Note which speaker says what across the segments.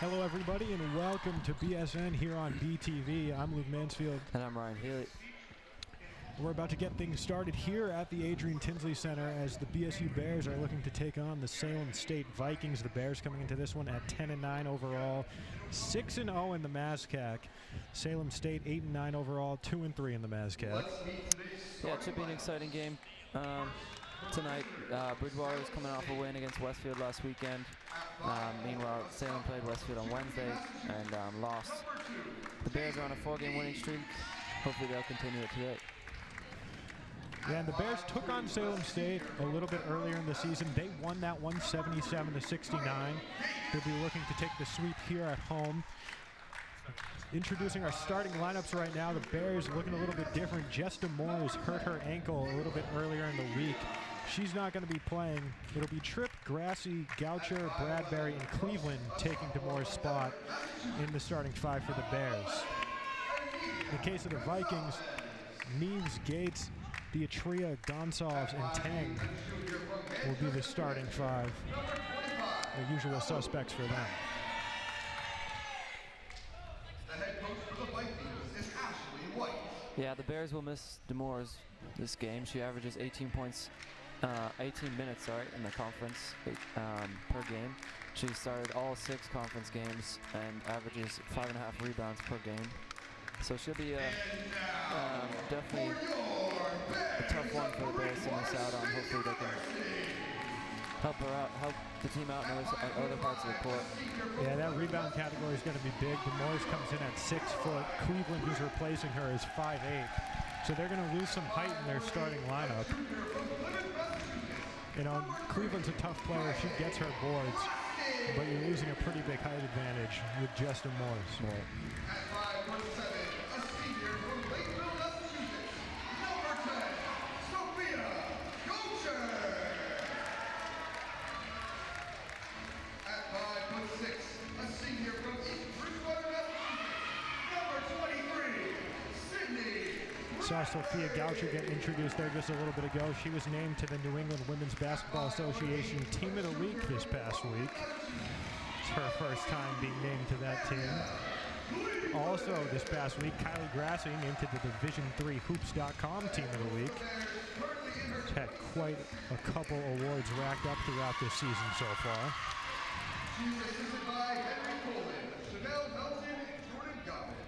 Speaker 1: Hello, everybody, and welcome to BSN here on BTV. I'm Luke Mansfield.
Speaker 2: And I'm Ryan Healy.
Speaker 1: We're about to get things started here at the Adrian Tinsley Center as the BSU Bears are looking to take on the Salem State Vikings. The Bears coming into this one at 10-9 overall, 6-0 in the MASCAC. Salem State 8-9 overall, 2-3 in the MASCAC.
Speaker 2: Yeah, it should be an exciting game tonight. Bridgewater is coming off a win against Westfield last weekend. Meanwhile, Salem played Westfield on Wednesday and lost. The Bears are on a 4-game winning streak. Hopefully they'll continue it today.
Speaker 1: Yeah, and the Bears took on Salem State a little bit earlier in the season. They won that one 77-69. They'll be looking to take the sweep here at home. Introducing our starting lineups right now, the Bears looking a little bit different. Jess DeMoores hurt her ankle a little bit earlier in the week. She's not going to be playing. It'll be Tripp, Grassi, Goucher, Bradbury, and Cleveland taking DeMoores' spot in the starting five for the Bears. In the case of the Vikings, Neves, Gates, Diatria, Gonsalves, and Tang will be the starting five. The usual suspects for them.
Speaker 2: Yeah, the Bears will miss DeMoores this game. She averages 18 minutes in the conference per game. She started all 6 conference games and averages 5.5 rebounds per game. So she'll be definitely a tough one for the Bears to miss out on. Hopefully they can help her out, help the team out in other parts of the court.
Speaker 1: Yeah, that rebound category is going to be big. DeMoores comes in at 6 foot. Cleveland, who's replacing her, is 5'8". So they're going to lose some height in their starting lineup. You know, Cleveland's a tough player. She gets her boards, but you're losing a pretty big height advantage with Jess DeMoores.
Speaker 2: Right.
Speaker 1: Saw Sophia Goucher get introduced there just a little bit ago. She was named to the New England Women's Basketball Association Team of the Week this past week. It's her first time being named to that team. Also this past week, Kylie Grassi named to the Division III Hoops.com Team of the Week. She's had quite a couple awards racked up throughout this season so far.
Speaker 3: She's assisted by Henry Coleman, Chanel Melton, and Jordan Goffin.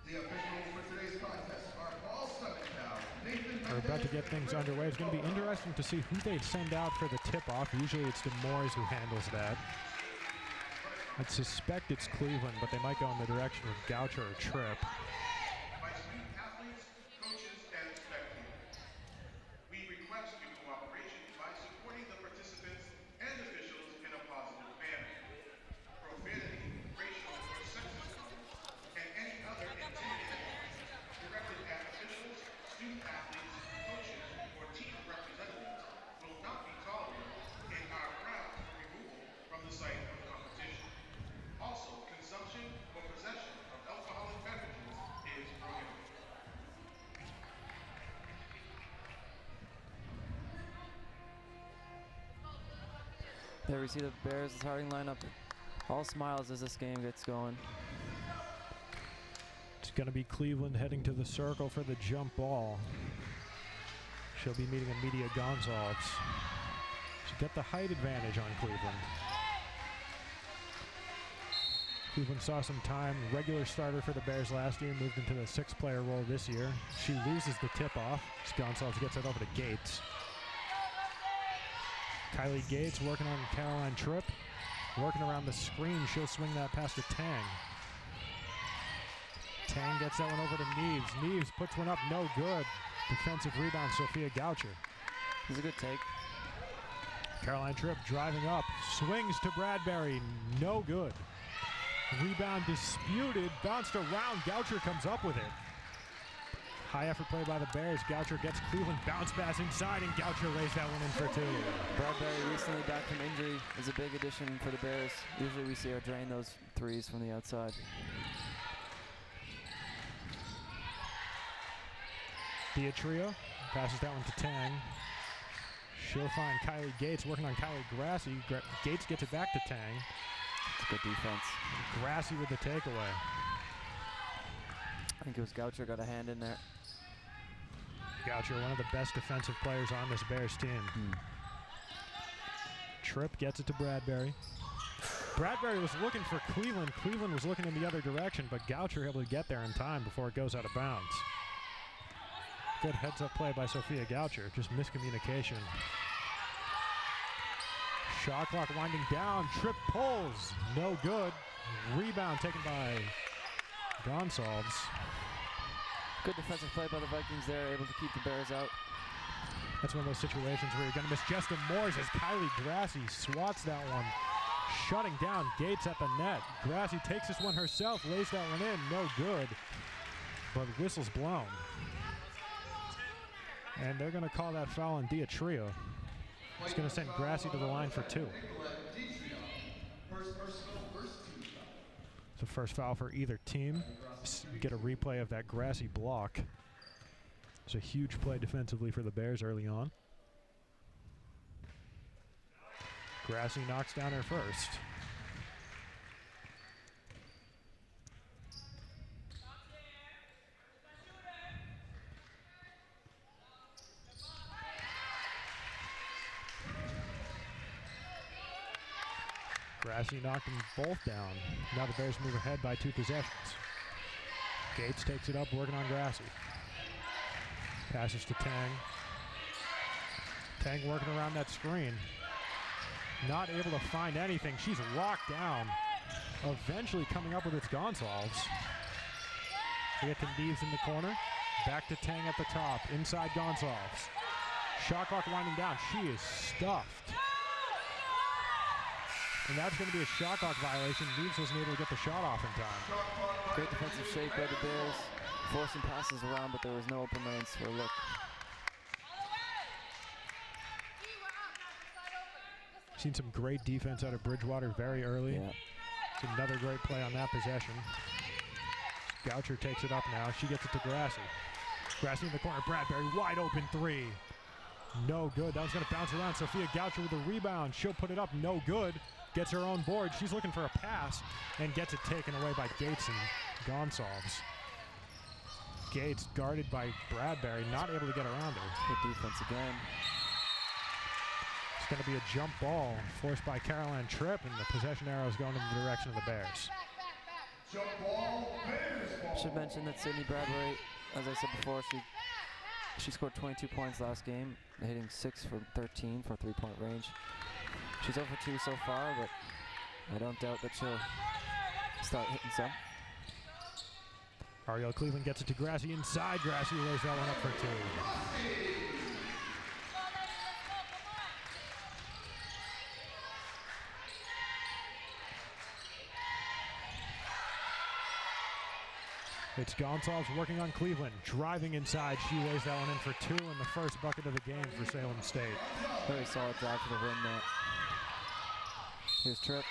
Speaker 3: The officials for today's contest are Paul Sutton, Nathan.
Speaker 1: We're about to get things underway. It's going to be interesting to see who they send out for the tip-off. Usually it's DeMoores who handles that. I'd suspect it's Cleveland, but they might go in the direction of Goucher or Tripp.
Speaker 3: My student athletes, coaches, and spectators, we request your cooperation by supporting the participants and officials in a positive manner. Profanity, racial, or sexist comments, and any other intimidating directed at officials, student athletes, coaches, or team representatives will not be tolerated in our grounds for removal from the site of competition. Also, consumption or possession of alcoholic beverages is prohibited.
Speaker 2: There we see the Bears starting lineup. All smiles as this game gets going.
Speaker 1: It's going to be Cleveland heading to the circle for the jump ball. She'll be meeting Amelia Gonsalves. She's got the height advantage on Cleveland. Cleveland saw some time. Regular starter for the Bears last year, moved into the 6-player role this year. She loses the tip-off. Gonsalves gets it over to Gates. Kylie Gates working on Caroline Tripp. Working around the screen, she'll swing that past to Tang. Tang gets that one over to Neves. Neves puts one up, no good. Defensive rebound, Sophia Goucher.
Speaker 2: It's a good take.
Speaker 1: Caroline Tripp driving up, swings to Bradbury, no good. Rebound disputed, bounced around, Goucher comes up with it. High effort play by the Bears. Goucher gets Cleveland, bounce pass inside, and Goucher lays that one in for 2.
Speaker 2: Bradbury recently back from injury is a big addition for the Bears. Usually we see her drain those threes from the outside.
Speaker 1: Diatria passes that one to Tang. She'll find Kylie Gates working on Kylie Grassi. Gates gets it back to Tang.
Speaker 2: It's good defense.
Speaker 1: Grassy with the takeaway.
Speaker 2: I think it was Goucher got a hand in there.
Speaker 1: Goucher, one of the best defensive players on this Bears team. Tripp gets it to Bradbury. Bradbury was looking for Cleveland. Cleveland was looking in the other direction, but Goucher able to get there in time before it goes out of bounds. Good heads-up play by Sophia Goucher, just miscommunication. Shot clock winding down. Tripp pulls, no good. Rebound taken by Gonsalves.
Speaker 2: Good defensive play by the Vikings there, able to keep the Bears out.
Speaker 1: That's one of those situations where you're going to miss Justin Moores as Kylie Grassy swats that one, shutting down Gates at the net. Grassy takes this one herself, lays that one in, no good, but whistle's blown. And they're going to call that foul on Diatria. It's going to send Grassy to the line for 2. It's the first foul for either team. Get a replay of that Grassy block. It's a huge play defensively for the Bears early on. Grassy knocks down her first. Grassy knocked them both down. Now the Bears move ahead by 2 possessions. Gates takes it up, working on Grassy. Passes to Tang. Tang working around that screen. Not able to find anything. She's locked down. Eventually coming up with its Gonsalves. We get Condeves in the corner. Back to Tang at the top. Inside Gonsalves. Shot clock winding down. She is stuffed. And that's going to be a shot clock violation. Neves wasn't able to get the shot off in time.
Speaker 2: Great defensive shape by the Bears. Forcing passes around, but there was no open lanes for a look.
Speaker 1: Seen some great defense out of Bridgewater very early.
Speaker 2: Yeah.
Speaker 1: It's another great play on that possession. Goucher takes it up now. She gets it to Grassy. Grassy in the corner. Bradbury wide open 3. No good. That was going to bounce around. Sophia Goucher with the rebound. She'll put it up. No good. Gets her own board. She's looking for a pass and gets it taken away by Gates and Gonsalves. Gates guarded by Bradbury, not able to get around her.
Speaker 2: Good defense again.
Speaker 1: It's going to be a jump ball forced by Caroline Tripp, and the possession arrow is going in the direction of the Bears.
Speaker 3: Jump ball, Bears ball.
Speaker 2: Should mention that Sydney Bradbury, as I said before, she scored 22 points last game, hitting 6 for 13 for 3-point range. She's over 2 so far, but I don't doubt that she'll start hitting some.
Speaker 1: Ariel Cleveland gets it to Grassy inside. Grassy lays that one up for 2. It's Gonsalves working on Cleveland, driving inside. She lays that one in for 2 in the first bucket of the game for Salem State.
Speaker 2: Very solid drive for the win there. Here's Tripp.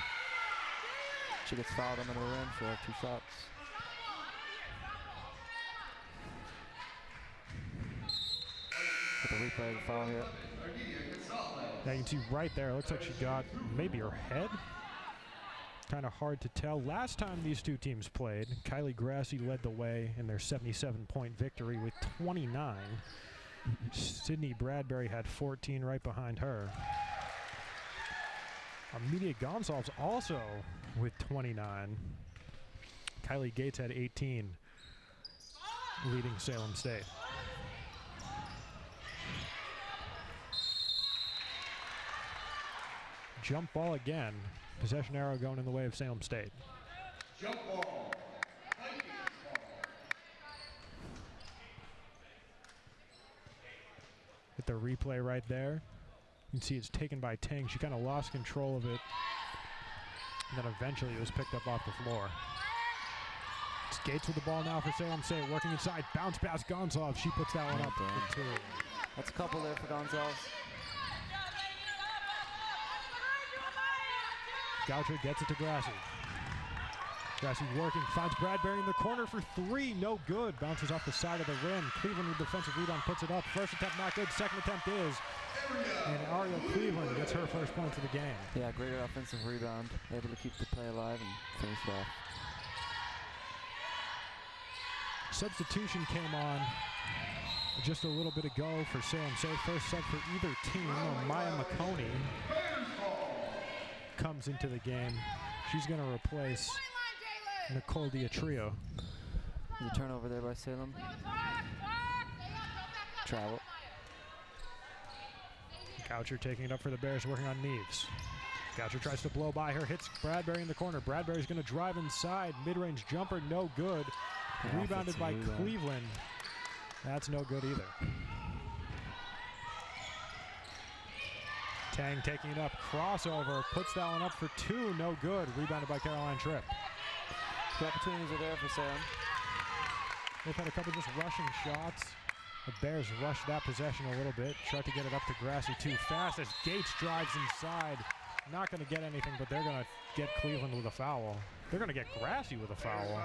Speaker 2: She gets fouled under the rim. She'll have 2 shots. Get the replay of the foul here.
Speaker 1: Now you can see right there, it looks like she got maybe her head. Kind of hard to tell. Last time these two teams played, Kylie Grassy led the way in their 77-point victory with 29. Sydney Bradbury had 14 right behind her. Amelia Gonsalves also with 29. Kylie Gates had 18, leading Salem State. Jump ball again. Possession arrow going in the way of Salem State.
Speaker 3: Jump ball.
Speaker 1: With the replay right there, you can see it's taken by Tang. She kind of lost control of it, and then eventually it was picked up off the floor. It's Gates with the ball now for Salem State, working inside, bounce pass Gonsalves. She puts that one up for 2.
Speaker 2: That's a couple there for Gonsalves.
Speaker 1: Goucher gets it to Grassy. Grassy working, finds Bradbury in the corner for three, no good. Bounces off the side of the rim. Cleveland with defensive rebound puts it up. First attempt not good, second attempt is. And Ariel Cleveland gets her first points of the game.
Speaker 2: Yeah, great offensive rebound. Able to keep the play alive and finish it off.
Speaker 1: Substitution came on just a little bit ago for Salem State. First sub for either team. Maya McConey comes into the game. She's going to replace Nicole Diatrio.
Speaker 2: There's a turnover there by Salem. Travel.
Speaker 1: Goucher taking it up for the Bears, working on Neves. Goucher tries to blow by her, hits Bradbury in the corner. Bradbury's going to drive inside. Mid-range jumper, no good. Rebounded by Cleveland. That's no good either. Tang taking it up, crossover, puts that one up for two, no good. Rebounded by Caroline Tripp.
Speaker 2: The opportunities are there for Salem.
Speaker 1: They've had a couple just rushing shots. The Bears rushed that possession a little bit, tried to get it up to Grassy too fast as Gates drives inside. Not going to get anything, but they're going to get Cleveland with a foul. They're going to get Grassy with a foul.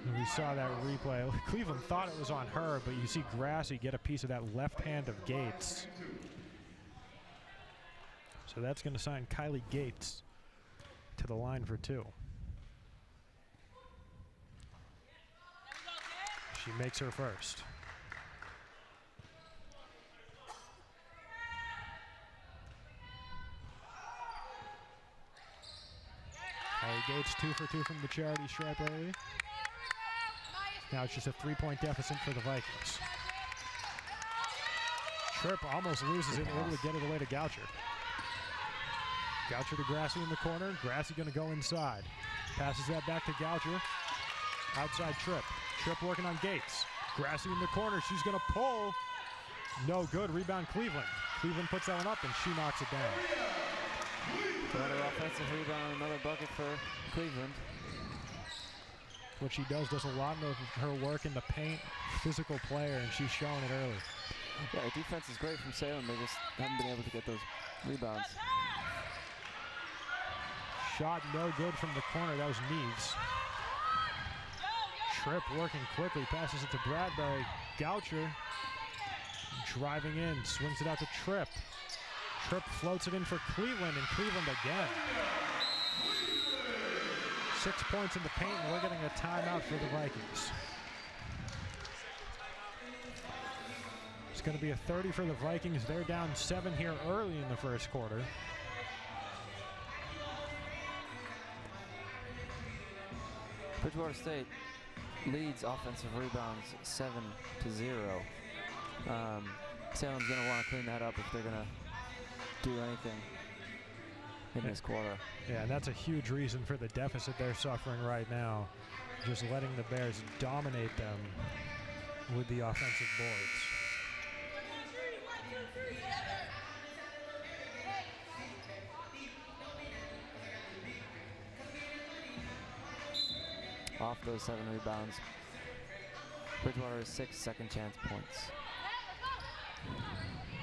Speaker 1: And we saw that replay. Cleveland thought it was on her, but you see Grassy get a piece of that left hand of Gates. So that's going to sign Kylie Gates to the line for two. She makes her first. Kylie Gates 2 for 2 from the charity stripe early. Now it's just a 3-point deficit for the Vikings. Tripp almost loses it, able to get it away to Goucher. Goucher to Grassy in the corner. Grassy going to go inside. Passes that back to Goucher. Outside Tripp. Tripp working on Gates. Grassy in the corner. She's going to pull. No good. Rebound Cleveland. Cleveland puts that one up and she knocks it down.
Speaker 2: Another offensive rebound, another bucket for Cleveland.
Speaker 1: What she does a lot of her work in the paint. Physical player, and she's showing it early.
Speaker 2: Yeah, the defense is great from Salem. They just haven't been able to get those rebounds.
Speaker 1: Shot no good from the corner. That was Neves. Tripp working quickly, passes it to Bradbury. Goucher driving in, swings it out to Tripp. Tripp floats it in for Cleveland, and Cleveland again. 6 points in the paint, and we're getting a timeout for the Vikings. It's going to be a 30 for the Vikings. They're down 7 here early in the first quarter.
Speaker 2: Bridgewater State leads offensive rebounds 7-0. Salem's going to want to clean that up if they're going to do anything in this quarter.
Speaker 1: Yeah, and that's a huge reason for the deficit they're suffering right now. Just letting the Bears dominate them with the offensive boards.
Speaker 2: Off those 7 rebounds, Bridgewater has 6 second chance points.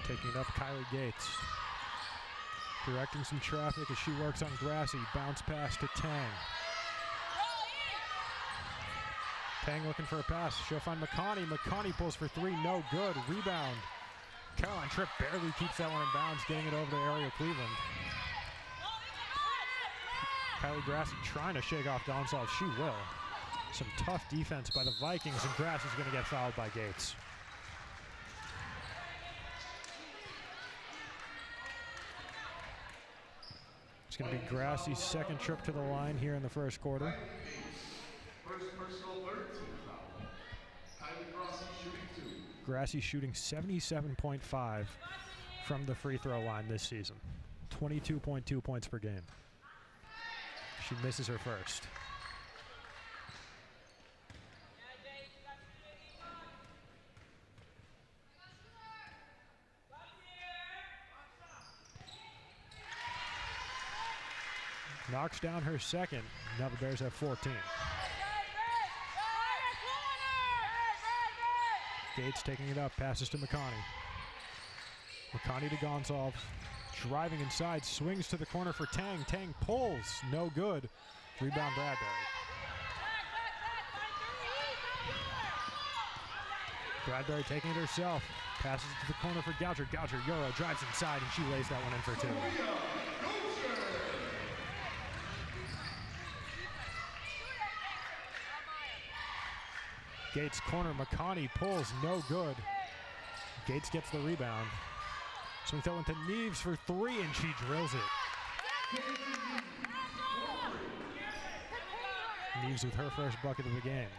Speaker 1: Taking it up, Kylie Gates. Directing some traffic as she works on Grassy. Bounce pass to Tang. Tang looking for a pass. She'll find McConaughey. McConaughey pulls for 3. No good. Rebound. Caroline Tripp barely keeps that one in bounds, getting it over to Ariel Cleveland. Kylie Grassy trying to shake off Donsall. She will. Some tough defense by the Vikings, and Grassy's going to get fouled by Gates. It's going to be Grassy's second trip to the line here in the first quarter.
Speaker 3: First personal 13 foul. Kylie Grassy shooting 2.
Speaker 1: Grassy shooting 77.5 from the free throw line this season. 22.2 points per game. She misses her first. Knocks down her second. Now the Bears have 14. Gates taking it up, passes to McConaughey. McConaughey to Gonsalves. Driving inside, swings to the corner for Tang. Tang pulls, no good. Rebound Bradbury. Bradbury taking it herself. Passes it to the corner for Goucher. Goucher, Euro drives inside, and she lays that one in for 2. Gates corner, McConney pulls, no good. Gates gets the rebound. Swings that one to Neves for 3, and she drills it. Neves with her first bucket of the game.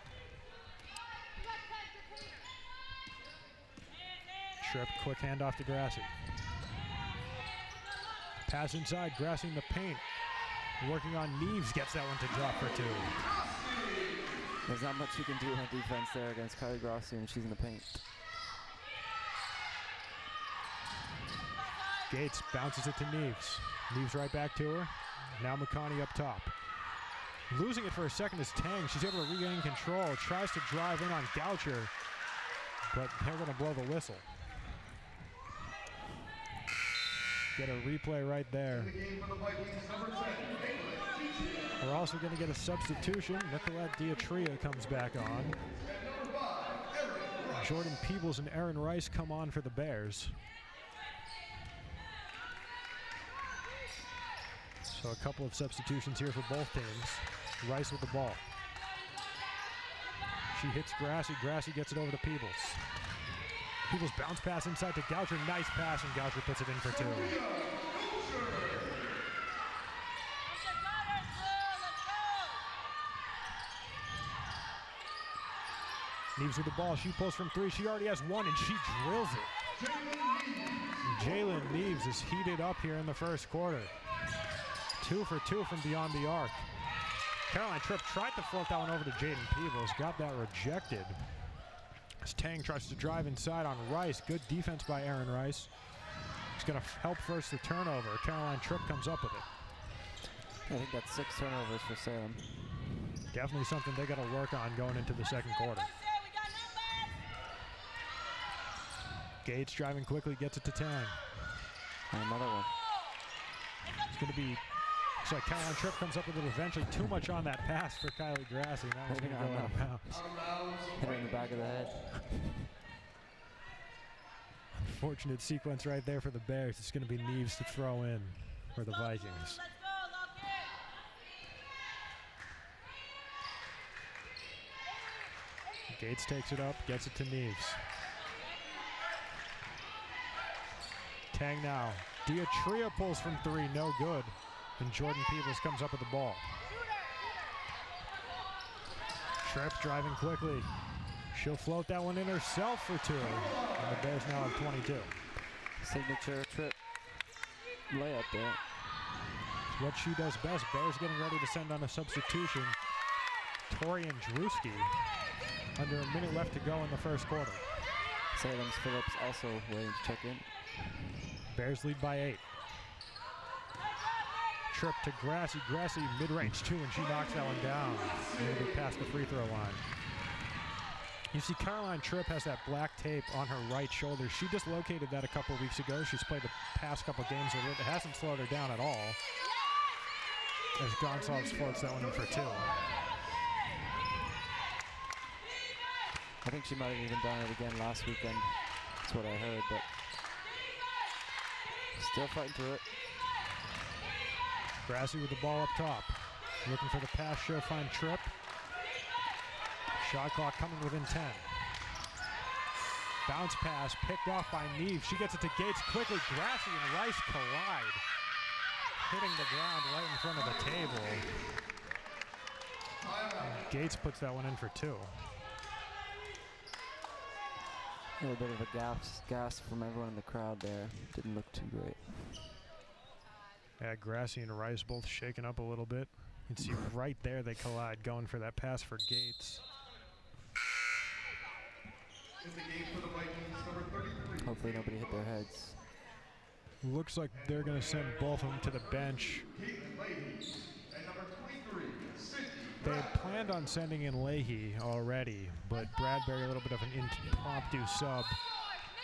Speaker 1: Tripp, quick handoff to Grassi. Pass inside, Grassi in the paint. Working on Neves, gets that one to drop for 2.
Speaker 2: There's not much you can do on defense there against Kylie Grassi when she's in the paint.
Speaker 1: Gates bounces it to Neves. Neves right back to her. Now McConney up top. Losing it for a second is Tang. She's able to regain control. Tries to drive in on Goucher, but they're going to blow the whistle. Get a replay right there. We're also going to get a substitution. Nicolette Diatria comes back on. Jordan Peebles and Aaron Rice come on for the Bears. So a couple of substitutions here for both teams. Rice with the ball. She hits Grassi. Grassi gets it over to Peebles. Peebles bounce pass inside to Goucher. Nice pass, and Goucher puts it in for 2. Neves with the ball. She pulls from 3. She already has 1, and she drills it. Jalen Neves is heated up here in the first quarter. 2 for 2 from beyond the arc. Caroline Tripp tried to float that one over to Jaden Peebles. Got that rejected. As Tang tries to drive inside on Rice. Good defense by Aaron Rice. He's going to help first the turnover. Caroline Tripp comes up with it.
Speaker 2: I think that's 6 turnovers for Salem.
Speaker 1: Definitely something they got to work on going into the second quarter. Gates driving quickly, gets it to Tang.
Speaker 2: And another one.
Speaker 1: It's going to be, looks like Caroline Tripp comes up with it eventually. Too much on that pass for Kylie Grassi. That one's going to go out of bounds.
Speaker 2: Hit her in the back of the head.
Speaker 1: Unfortunate sequence right there for the Bears. It's going to be Neves to throw in for the Vikings. Gates takes it up, gets it to Neves. Tang now. Diatria pulls from 3, no good. And Jordan Peebles comes up with the ball. Tripp driving quickly. She'll float that one in herself for 2. And the Bears now have 22.
Speaker 2: Signature Tripp layup there.
Speaker 1: It's what she does best. Bears getting ready to send on a substitution. Torian Drewski. Under a minute left to go in the first quarter.
Speaker 2: Salem's Phillips also waiting to check in.
Speaker 1: Bears lead by 8. Tripp to Grassi. Grassi mid-range 2, and she knocks that one down. Maybe past the free throw line. You see Caroline Tripp has that black tape on her right shoulder. She dislocated that a couple weeks ago. She's played the past couple games with it. It hasn't slowed her down at all. As Gonsalves floats that one in for 2.
Speaker 2: I think she might have even done it again last weekend. That's what I heard, but still fighting through it.
Speaker 1: Grassi with the ball up top. Looking for the pass, she'll find Tripp. Shot clock coming within 10. Bounce pass picked off by Neves. She gets it to Gates quickly. Grassi and Rice collide. Hitting the ground right in front of the table. And Gates puts that one in for 2.
Speaker 2: A little bit of a gasp from everyone in the crowd there. Didn't look too great.
Speaker 1: Yeah, Grassi and Rice both shaken up a little bit. You can see right there they collide, going for that pass for Gates.
Speaker 2: Hopefully nobody hit their heads.
Speaker 1: Looks like they're going to send both of them to the bench. They had planned on sending in Leahy already, but Bradbury a little bit of an impromptu sub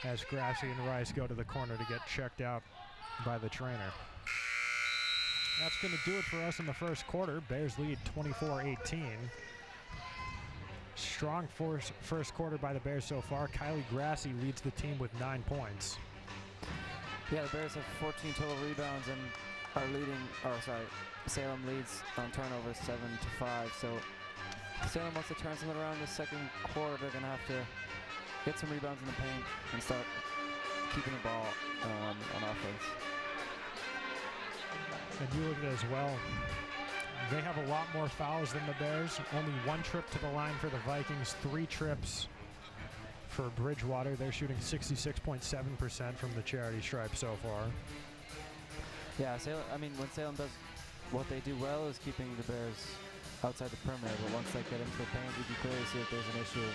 Speaker 1: as Grassi and Rice go to the corner to get checked out by the trainer. That's going to do it for us in the first quarter. Bears lead 24-18. Strong first quarter by the Bears so far. Kylie Grassi leads the team with 9 points.
Speaker 2: Yeah, the Bears have 14 total rebounds and are leading, Salem leads on turnovers 7-5. So if Salem wants to turn something around in the second quarter, they're going to have to get some rebounds in the paint and start keeping the ball on offense.
Speaker 1: And you look at it as well. They have a lot more fouls than the Bears. Only 1 trip to the line for the Vikings, 3 trips for Bridgewater. They're shooting 66.7% from the charity stripe so far.
Speaker 2: Yeah, when Salem does what they do well is keeping the Bears outside the perimeter, but once they get into the paint, you can clearly see that there's an issue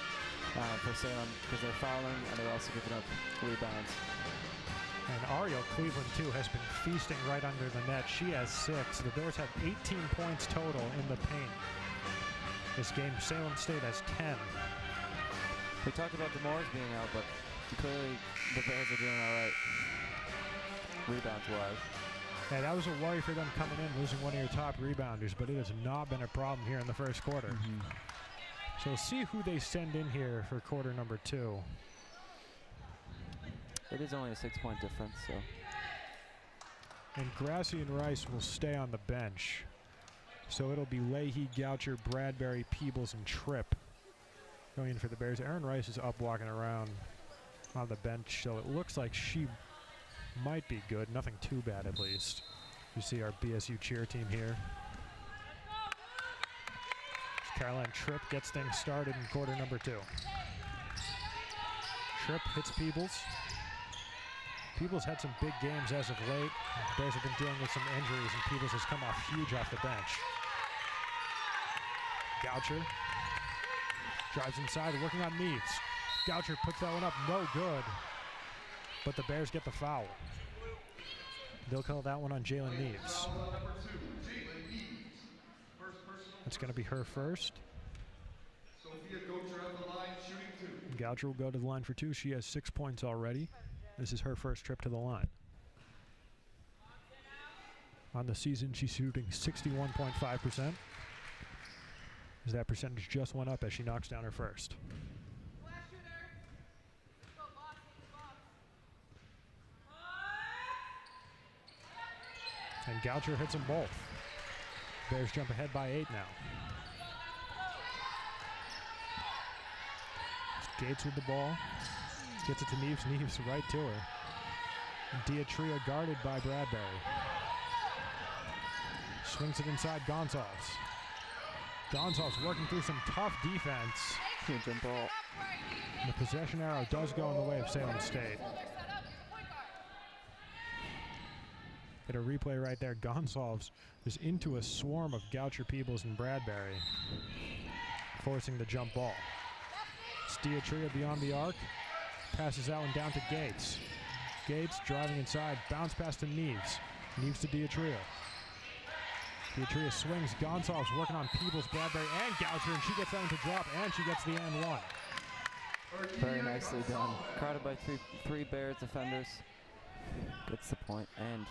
Speaker 2: for Salem because they're fouling and they're also giving up rebounds.
Speaker 1: And Ariel Cleveland, too, has been feasting right under the net. She has 6. The Bears have 18 points total in the paint. This game, Salem State has 10.
Speaker 2: We talked about Demores being out, but clearly the Bears are doing all right rebounds-wise.
Speaker 1: Yeah, that was a worry for them coming in, losing one of your top rebounders, but it has not been a problem here in the first quarter. So we'll see who they send in here for quarter number 2.
Speaker 2: It is only a 6-point difference, so.
Speaker 1: And Grassi and Rice will stay on the bench. So it'll be Leahy, Goucher, Bradbury, Peebles, and Tripp going in for the Bears. Aaron Rice is up walking around on the bench, so it looks like she might be good. Nothing too bad, at least. You see our BSU cheer team here. Caroline Tripp gets things started in quarter number 2. Tripp hits Peebles. Peebles had some big games as of late. The Bears have been dealing with some injuries, and Peebles has come off huge off the bench. Goucher drives inside, working on Neves. Goucher puts that one up, no good. But the Bears get the foul. They'll call that one on Jalen Neves. That's going to be her first. Goucher will go to the line for 2. She has 6 points already. This is her first trip to the line. On the season, she's shooting 61.5%. As that percentage just went up as she knocks down her first. And Goucher hits them both. Bears jump ahead by 8 now. Gates with the ball. Gets it to Neves. Neves right to her. Diatria guarded by Bradbury. Swings it inside Gonzalez. Gonzalez working through some tough defense.
Speaker 2: Jump ball.
Speaker 1: And the possession arrow does go in the way of Salem State. Get a replay right there. Gonzalez is into a swarm of Goucher, Peebles, and Bradbury, forcing the jump ball. It's Diatria beyond the arc. Passes that one down to Gates. Gates driving inside. Bounce pass to Neves. Neves to Diatria. Diatria swings. Gonzalez working on Peebles, Bradbury, and Goucher, and she gets that one to drop, and she gets the and 1.
Speaker 2: Very nicely done. Crowded by three Bears defenders. Gets the point and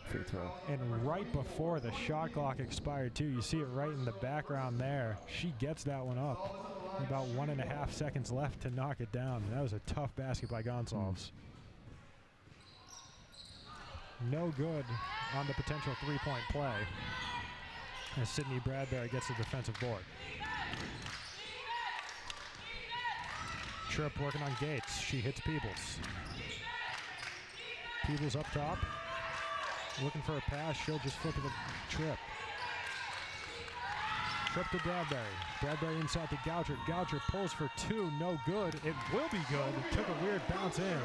Speaker 2: free throw.
Speaker 1: And right before the shot clock expired, too, you see it right in the background there. She gets that one up. About 1.5 seconds left to knock it down. That was a tough basket by Gonzalez. No good on the potential 3-point play as Sydney Bradbury gets the defensive board. Tripp working on Gates. She hits Peebles. Peebles up top. Looking for a pass. She'll just flip it to Tripp. Tripp to Bradbury. Bradbury inside to Goucher. Goucher pulls for 2. No good. It will be good. It took a weird bounce in.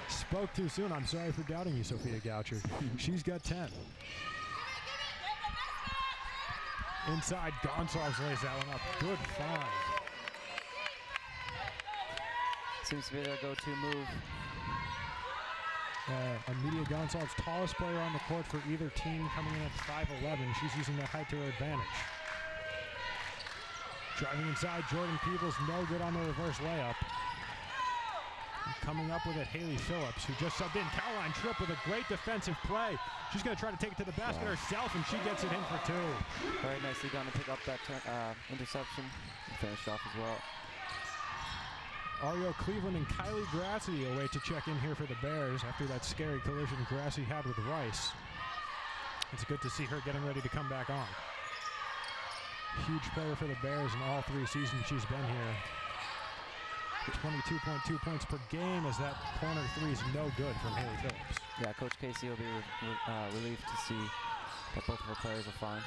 Speaker 1: Spoke too soon. I'm sorry for doubting you, Sophia Goucher. She's got 10. Inside, Gonzalez lays that one up. Good find.
Speaker 2: Seems to be their go-to move.
Speaker 1: Amelia Gonzalez, tallest player on the court for either team, coming in at 5'11". She's using that height to her advantage. Driving inside, Jordan Peebles, no good on the reverse layup. Coming up with it, Haley Phillips, who just subbed in. Caroline Tripp with a great defensive play. She's going to try to take it to the basket herself, and she gets it in for 2.
Speaker 2: Very nicely done to pick up that interception and finish off as well.
Speaker 1: Ariel Cleveland and Kylie Grassi away to check in here for the Bears after that scary collision Grassi had with Rice. It's good to see her getting ready to come back on. Huge player for the Bears in all 3 seasons she's been here. 22.2 points per game as that corner 3 is no good from Haley Phillips.
Speaker 2: Yeah, Coach Casey will be relieved to see that both of her players are fine.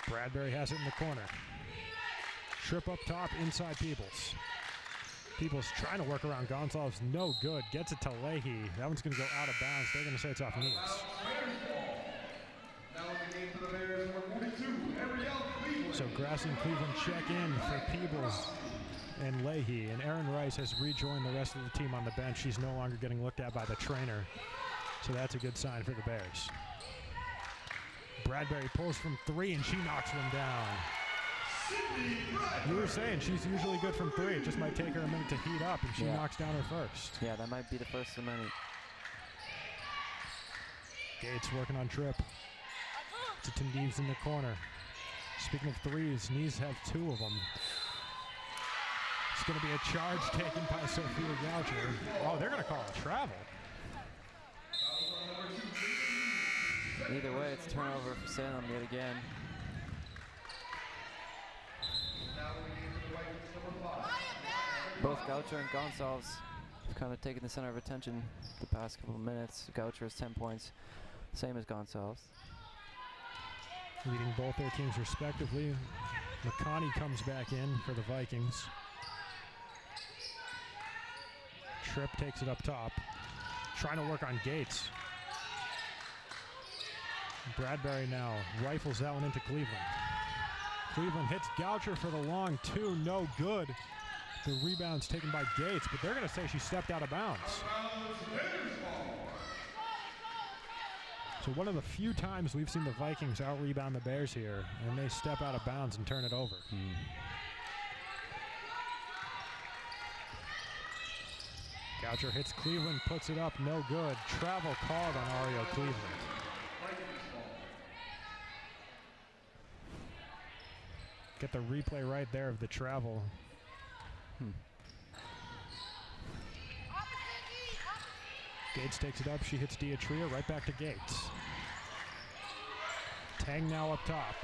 Speaker 1: Bradbury has it in the corner. Tripp up top, inside Peebles. Peebles trying to work around Gonzalez, no good. Gets it to Leahy. That one's going to go out of bounds. They're going to say it's off knees. So Grassi and Cleveland check in for Peebles and Leahy. And Erin Rice has rejoined the rest of the team on the bench. She's no longer getting looked at by the trainer. So that's a good sign for the Bears. Bradbury pulls from 3 and she knocks one down. You were saying she's usually good from 3. It just might take her a minute to heat up, and she knocks down her first.
Speaker 2: Yeah, that might be the first of many.
Speaker 1: Gates working on Tripp. To Neves in the corner. Speaking of 3s, Neves have 2 of them. It's going to be a charge taken by Sophia Goucher. Oh, they're going to call a travel.
Speaker 2: Either way, it's a turnover for Salem yet again. Both Goucher and Gonzalez have kind of taken the center of attention the past couple of minutes. Goucher has 10 points, same as Gonzalez.
Speaker 1: Leading both their teams respectively. McConney comes back in for the Vikings. Tripp takes it up top. Trying to work on Gates. Bradbury now rifles that one into Cleveland. Cleveland hits Goucher for the long 2, no good. The rebound's taken by Gates, but they're going to say she stepped out of bounds. So one of the few times we've seen the Vikings out-rebound the Bears here, and they step out of bounds and turn it over. Goucher hits Cleveland, puts it up, no good. Travel called on Ariel Cleveland. Get the replay right there of the travel. Gates takes it up, she hits Diatria, right back to Gates. Tang now up top.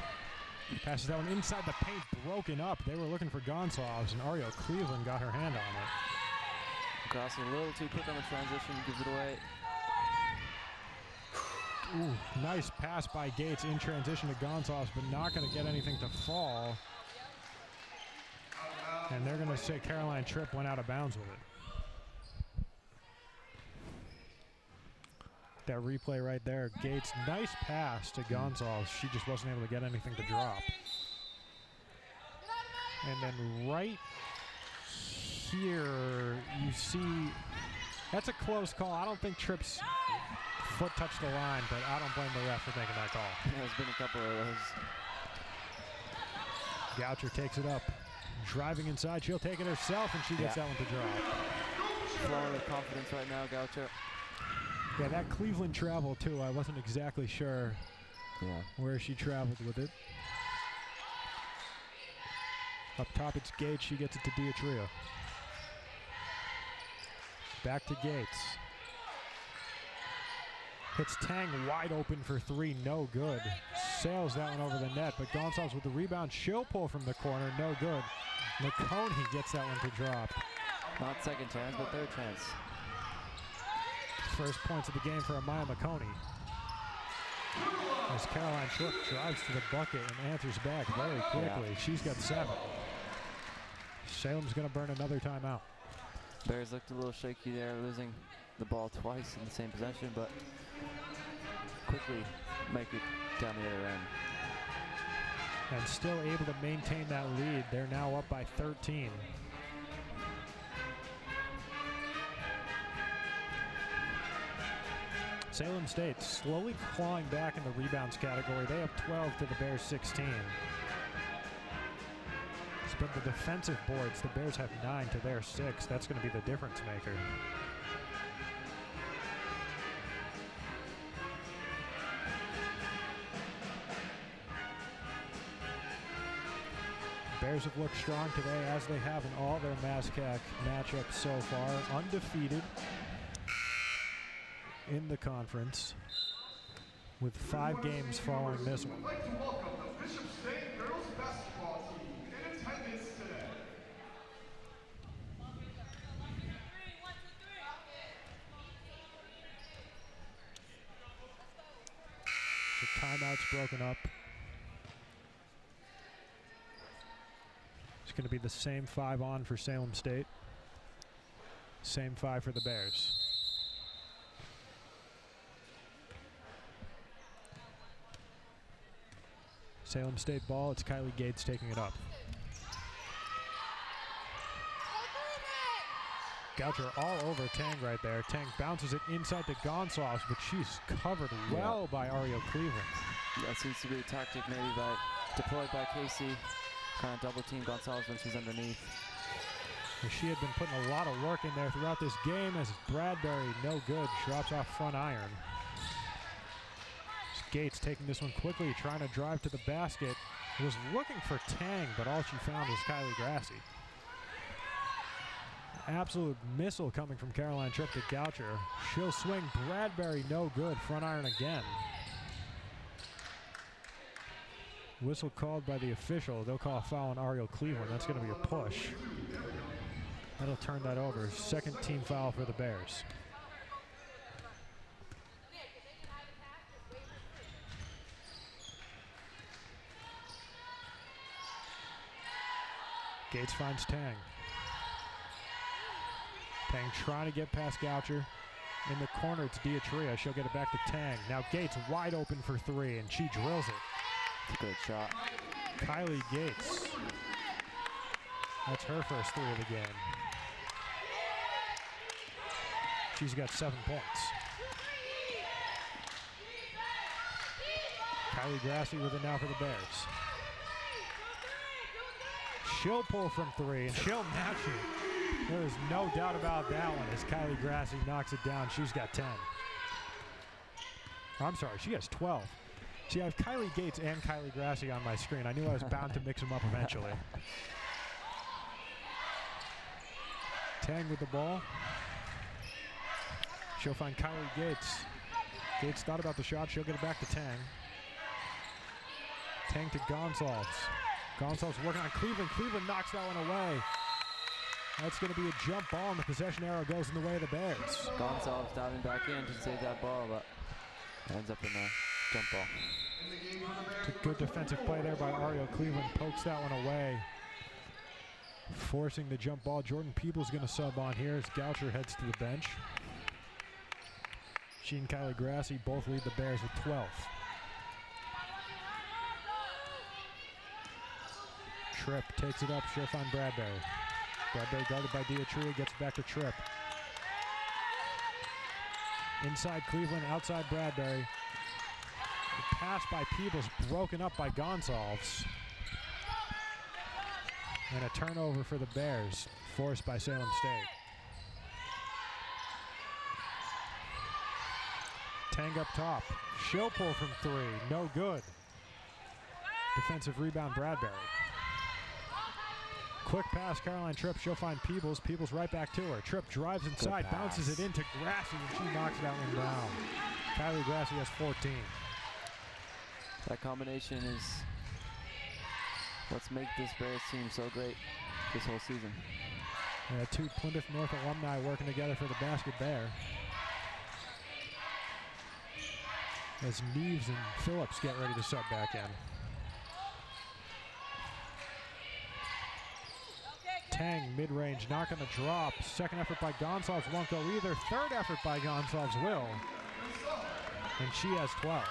Speaker 1: Passes that one inside the paint, broken up. They were looking for Gonzalez, and Ariel Cleveland got her hand on it.
Speaker 2: Crossing a little too quick on the transition, gives it away.
Speaker 1: Ooh, nice pass by Gates in transition to Gonzalez, but not going to get anything to fall. And they're going to say Caroline Tripp went out of bounds with it. That replay right there. Gates, nice pass to Gonzalez. She just wasn't able to get anything to drop. And then right here, you see, that's a close call. I don't think Tripp's foot touched the line, but I don't blame the ref for making that call.
Speaker 2: There's been a couple of those.
Speaker 1: Goucher takes it up. Driving inside, she'll take it herself, and she gets that one to drop.
Speaker 2: Flowing with confidence right now, Goucher.
Speaker 1: Yeah, that Cleveland travel, too. I wasn't exactly sure where she traveled with it. Up top, it's Gates. She gets it to Diatria. Back to Gates. Hits Tang wide open for 3, no good. Sails that one over the net, but Gonzalez with the rebound. She'll pull from the corner, no good. McConey gets that one to drop.
Speaker 2: Not second chance, but third chance.
Speaker 1: First points of the game for Amaya McConey. As Caroline Tripp drives to the bucket and answers back very quickly. She's got 7. Salem's going to burn another timeout.
Speaker 2: Bears looked a little shaky there, losing the ball twice in the same possession, but quickly make it down the other end.
Speaker 1: And still able to maintain that lead. They're now up by 13. Salem State slowly clawing back in the rebounds category. They have 12 to the Bears 16. But the defensive boards, the Bears have 9 to their 6. That's going to be the difference maker. Bears have looked strong today, as they have in all their MASCAC matchups so far. Undefeated in the conference, with 5 games following this one.
Speaker 4: I'd like to welcome the Bishop State girls basketball team in attendance today.
Speaker 1: The timeout's broken up. It's going to be the same 5 on for Salem State. Same 5 for the Bears. Salem State ball, it's Kylie Gates taking it up. Goucher all over Tang right there. Tang bounces it inside to Gonsalves, but she's covered well by Ariel Cleveland.
Speaker 2: That seems to be a tactic maybe deployed by Casey. Kind of double team Gonsalves when she's underneath.
Speaker 1: She had been putting a lot of work in there throughout this game, as Bradbury, no good, drops off front iron. Gates taking this one quickly, trying to drive to the basket. Was looking for Tang, but all she found was Kylie Grassi. Absolute missile coming from Caroline Tripp to Goucher. She'll swing. Bradbury, no good. Front iron again. Whistle called by the official. They'll call a foul on Ariel Cleveland. That's going to be a push. That'll turn that over. Second team foul for the Bears. Gates finds Tang. Tang trying to get past Goucher. In the corner, it's Diatria. She'll get it back to Tang. Now Gates wide open for 3, and she drills it.
Speaker 2: It's a good shot.
Speaker 1: Kylie Gates. That's her first 3 of the game. She's got 7 points. Kylie Grassi with it now for the Bears. She'll pull from 3, and she'll match it. There is no doubt about that one as Kylie Grassi knocks it down. She's got 10. I'm sorry, she has 12. See, I have Kylie Gates and Kylie Grassi on my screen. I knew I was bound to mix them up eventually. Tang with the ball. She'll find Kylie Gates. Gates thought about the shot. She'll get it back to Tang. Tang to Gonsalves. Gonsalves working on Cleveland. Cleveland knocks that one away. That's going to be a jump ball, and the possession arrow goes in the way of the Bears.
Speaker 2: Gonsalves diving back in to save that ball, but ends up in a jump ball.
Speaker 1: It's a good defensive play there by Ariel Cleveland. Pokes that one away. Forcing the jump ball. Jordan Peebles going to sub on here as Goucher heads to the bench. She and Kylie Grassi both lead the Bears with 12. Tripp takes it up. She'll find Bradbury. Bradbury guarded by Diatria, gets back to Tripp. Inside Cleveland, outside Bradbury. The pass by Peebles broken up by Gonsalves. And a turnover for the Bears, forced by Salem State. Tang up top. She'll pull from 3, no good. Defensive rebound, Bradbury. Quick pass, Caroline Tripp. She'll find Peebles. Peebles right back to her. Tripp drives inside, bounces it into Grassi, and she knocks that one down. Kylie Grassi has 14.
Speaker 2: That combination is what's made this Bears team so great this whole season.
Speaker 1: Yeah, 2 Plymouth North alumni working together for the basket there. As Neves and Phillips get ready to sub back in. Tang mid-range, not going to drop. Second effort by Gonsalves won't go either. Third effort by Gonsalves will. And she has 12.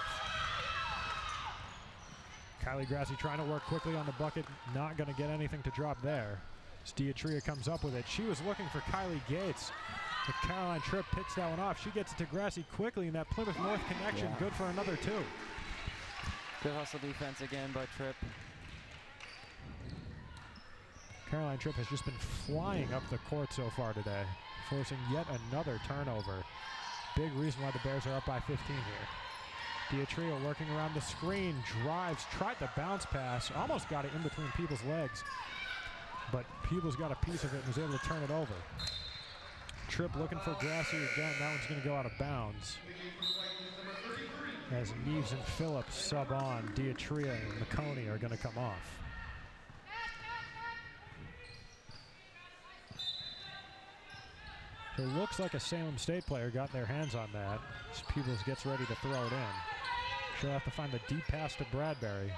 Speaker 1: Kylie Grassi trying to work quickly on the bucket. Not going to get anything to drop there. As Diatria comes up with it. She was looking for Kylie Gates. But Caroline Tripp picks that one off. She gets it to Grassi quickly, and that Plymouth North connection good for another 2.
Speaker 2: Good hustle defense again by Tripp.
Speaker 1: Caroline Tripp has just been flying up the court so far today, forcing yet another turnover. Big reason why the Bears are up by 15 here. Diatria working around the screen, drives, tried the bounce pass, almost got it in between Peebles' legs, but Peebles got a piece of it and was able to turn it over. Tripp looking for Grassy again. That one's going to go out of bounds. As Neves and Phillips sub on, Diatria and McConey are going to come off. It looks like a Salem State player got their hands on that as Peebles gets ready to throw it in. She'll have to find the deep pass to Bradbury.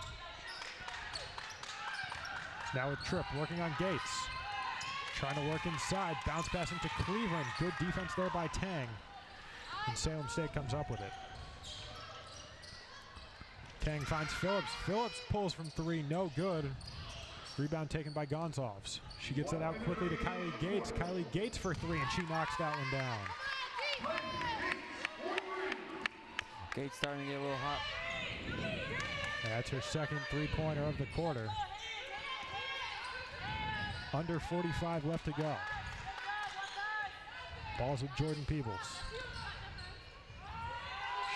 Speaker 1: Now with Tripp working on Gates. Trying to work inside, bounce pass into Cleveland. Good defense there by Tang. And Salem State comes up with it. Tang finds Phillips. Phillips pulls from three, no good. Rebound taken by Gonsalves. She gets it out quickly to Kylie Gates. Kylie Gates for three, and she knocks that one down.
Speaker 2: Gates starting to get a little hot.
Speaker 1: That's her second three-pointer of the quarter. Under 45 left to go. Ball's with Jordan Peebles.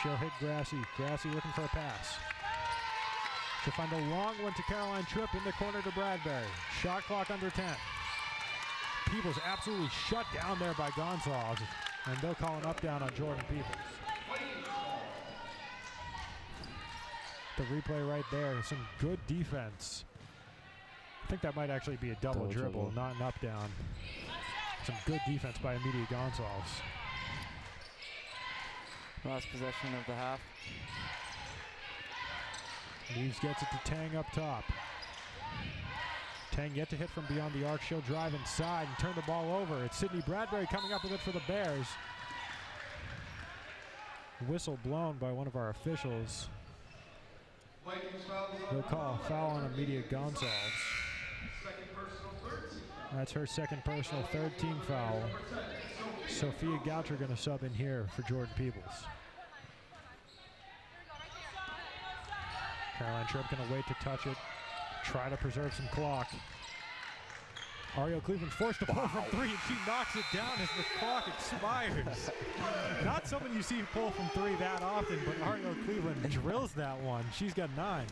Speaker 1: She'll hit Grassy. Grassy looking for a pass. She'll find a long one to Caroline Tripp in the corner to Bradbury. Shot clock under 10. Peebles absolutely shut down there by Gonsalves, and they'll call an up down on Jordan Peebles. The replay right there, some good defense. I think that might actually be a double dribble, not an up down. Some good defense by Amelia Gonsalves.
Speaker 2: Last possession of the half.
Speaker 1: Neves gets it to Tang up top. Tang yet to hit from beyond the arc. She'll drive inside and turn the ball over. It's Sydney Bradbury coming up with it for the Bears. Whistle blown by one of our officials. They'll call a foul on Amelia Gonsalves. That's her second personal, third team foul. Sophia Goucher going to sub in here for Jordan Peebles. Caroline Tripp going to wait to touch it, try to preserve some clock. Ariel Cleveland forced to pull from three, and she knocks it down as the clock expires. Not someone you see pull from three that often, but Ariel Cleveland drills that one. She's got 9.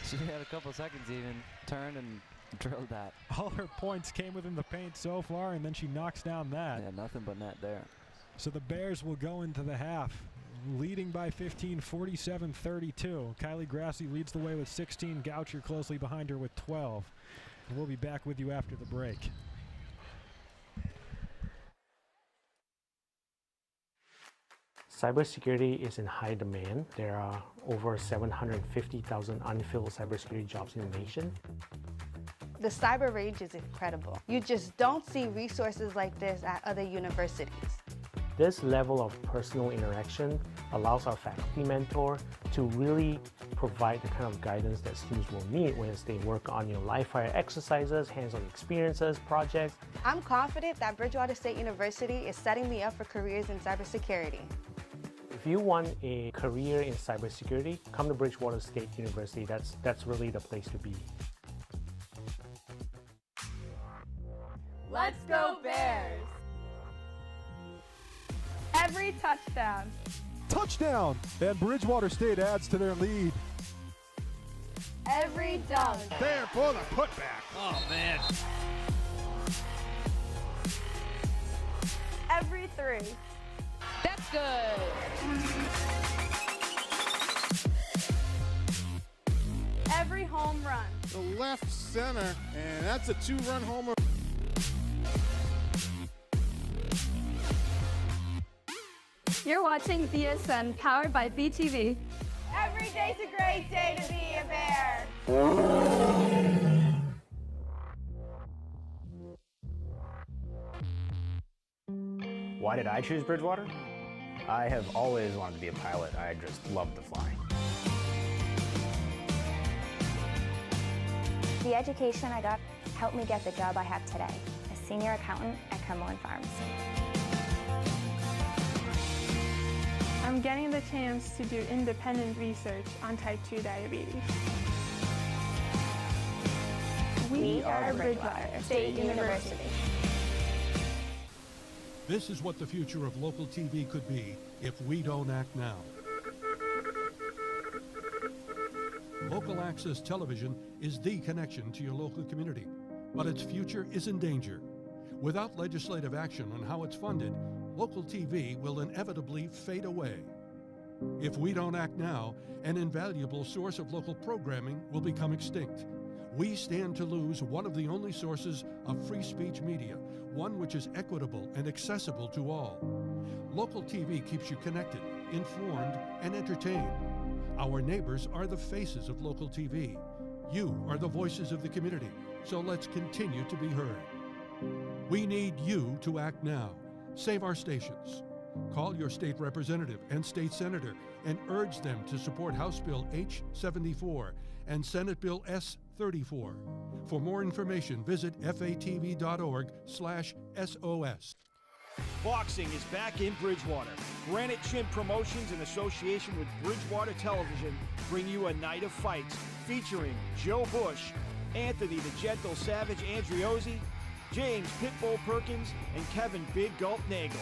Speaker 2: She had a couple seconds even, turned and drilled that.
Speaker 1: All her points came within the paint so far, and then she knocks down that.
Speaker 2: Yeah, nothing but net there.
Speaker 1: So the Bears will go into the half, leading by 15, 47-32. Kylie Grassy leads the way with 16, Goucher closely behind her with 12. And we'll be back with you after the break.
Speaker 5: Cybersecurity is in high demand. There are over 750,000 unfilled cybersecurity jobs in the nation.
Speaker 6: The cyber range is incredible. You just don't see resources like this at other universities.
Speaker 5: This level of personal interaction allows our faculty mentor to really provide the kind of guidance that students will need when they work on live fire exercises, hands-on experiences, projects.
Speaker 6: I'm confident that Bridgewater State University is setting me up for careers in cybersecurity.
Speaker 5: If you want a career in cybersecurity, come to Bridgewater State University. That's really the place to be.
Speaker 7: Let's go Bears! Every touchdown.
Speaker 8: Touchdown! And Bridgewater State adds to their lead.
Speaker 7: Every dunk.
Speaker 8: There for the putback.
Speaker 9: Oh, man.
Speaker 7: Every three.
Speaker 10: That's good.
Speaker 7: Every home run.
Speaker 8: The left center, and that's a 2-run homer.
Speaker 7: You're watching BSN, powered by BTV.
Speaker 6: Every day's a great day to be a Bear.
Speaker 11: Why did I choose Bridgewater? I have always wanted to be a pilot. I just love to fly.
Speaker 12: The education I got helped me get the job I have today, a senior accountant at Cumberland Farms.
Speaker 7: I'm getting the chance to do independent research on type 2 diabetes.
Speaker 12: We are Bridgewater State University.
Speaker 9: This is what the future of local TV could be if we don't act now. Local access television is the connection to your local community, but its future is in danger. Without legislative action on how it's funded, local TV will inevitably fade away. If we don't act now, an invaluable source of local programming will become extinct. We stand to lose one of the only sources of free speech media, one which is equitable and accessible to all. Local TV keeps you connected, informed, and entertained. Our neighbors are the faces of local TV. You are the voices of the community, so let's continue to be heard. We need you to act now. Save our stations. Call your state representative and state senator and urge them to support House Bill H-74 and Senate Bill S-34. For more information, visit fatv.org/SOS.
Speaker 13: Boxing is back in Bridgewater. Granite Chin Promotions in association with Bridgewater Television bring you a night of fights featuring Joe Bush, Anthony the Gentle Savage Andriozzi, James Pitbull Perkins, and Kevin Big Gulp Nagel.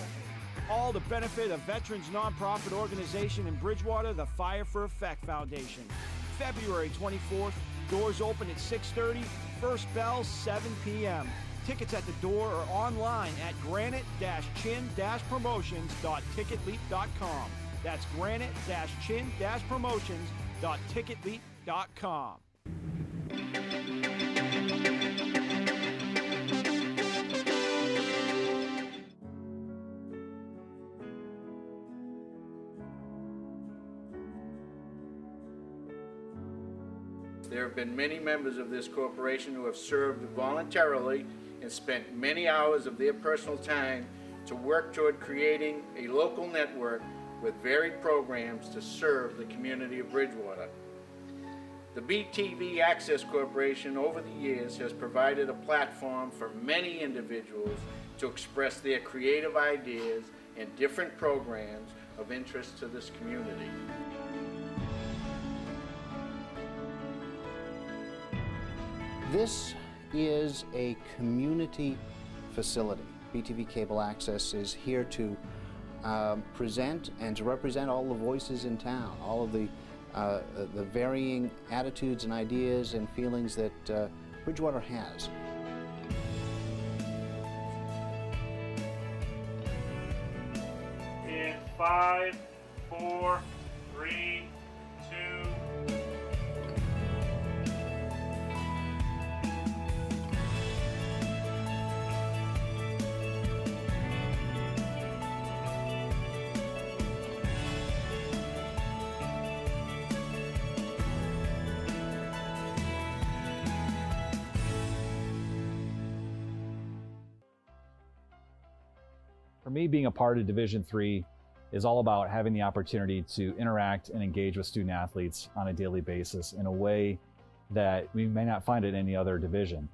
Speaker 13: All to benefit a veterans nonprofit organization in Bridgewater, the Fire for Effect Foundation. February 24th, doors open at 6:30, first bell 7 p.m. Tickets at the door or online at granite-chin-promotions.ticketleap.com. That's granite-chin-promotions.ticketleap.com.
Speaker 14: There have been many members of this corporation who have served voluntarily and spent many hours of their personal time to work toward creating a local network with varied programs to serve the community of Bridgewater. The BTV Access Corporation over the years has provided a platform for many individuals to express their creative ideas and different programs of interest to this community.
Speaker 15: This is a community facility. BTV Cable Access is here to present and to represent all the voices in town, all of the varying attitudes and ideas and feelings that Bridgewater has.
Speaker 16: In 5, 4, 3, 2.
Speaker 17: For me, being a part of Division III is all about having the opportunity to interact and engage with student athletes on a daily basis in a way that we may not find at any other division.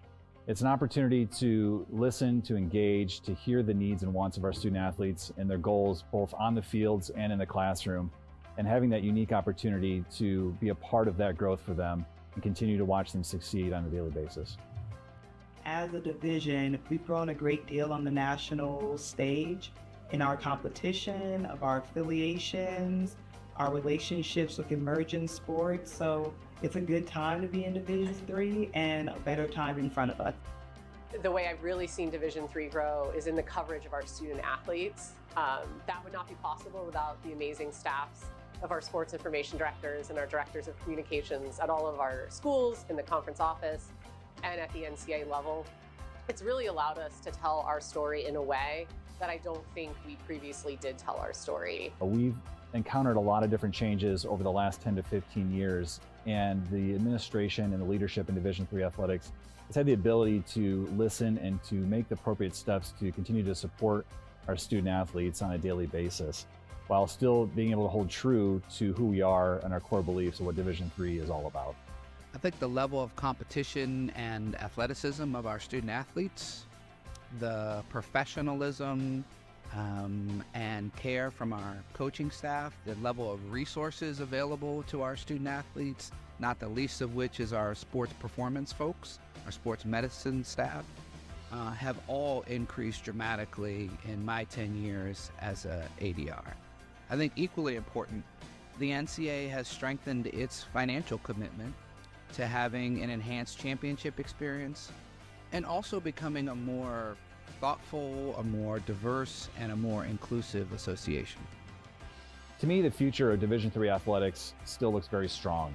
Speaker 17: It's an opportunity to listen, to engage, to hear the needs and wants of our student athletes and their goals both on the fields and in the classroom, and having that unique opportunity to be a part of that growth for them and continue to watch them succeed on a daily basis.
Speaker 18: As a division, we've grown a great deal on the national stage in our competition, of our affiliations, our relationships with emerging sports. So it's a good time to be in Division III and a better time in front of us.
Speaker 19: The way I've really seen Division III grow is in the coverage of our student athletes. That would not be possible without the amazing staffs of our sports information directors and our directors of communications at all of our schools, in the conference office, and at the NCAA level. It's really allowed us to tell our story in a way that I don't think we previously did tell our story.
Speaker 17: We've encountered a lot of different changes over the last 10 to 15 years, and the administration and the leadership in Division III athletics has had the ability to listen and to make the appropriate steps to continue to support our student athletes on a daily basis, while still being able to hold true to who we are and our core beliefs of what Division III is all about.
Speaker 20: I think the level of competition and athleticism of our student athletes, the professionalism and care from our coaching staff, the level of resources available to our student athletes not the least of which is our sports performance folks, our sports medicine staff, have all increased dramatically in my 10 years as a ADR. I think equally important, the NCAA has strengthened its financial commitment to having an enhanced championship experience and also becoming a more thoughtful, a more diverse, and a more inclusive association.
Speaker 17: To me, the future of Division III athletics still looks very strong,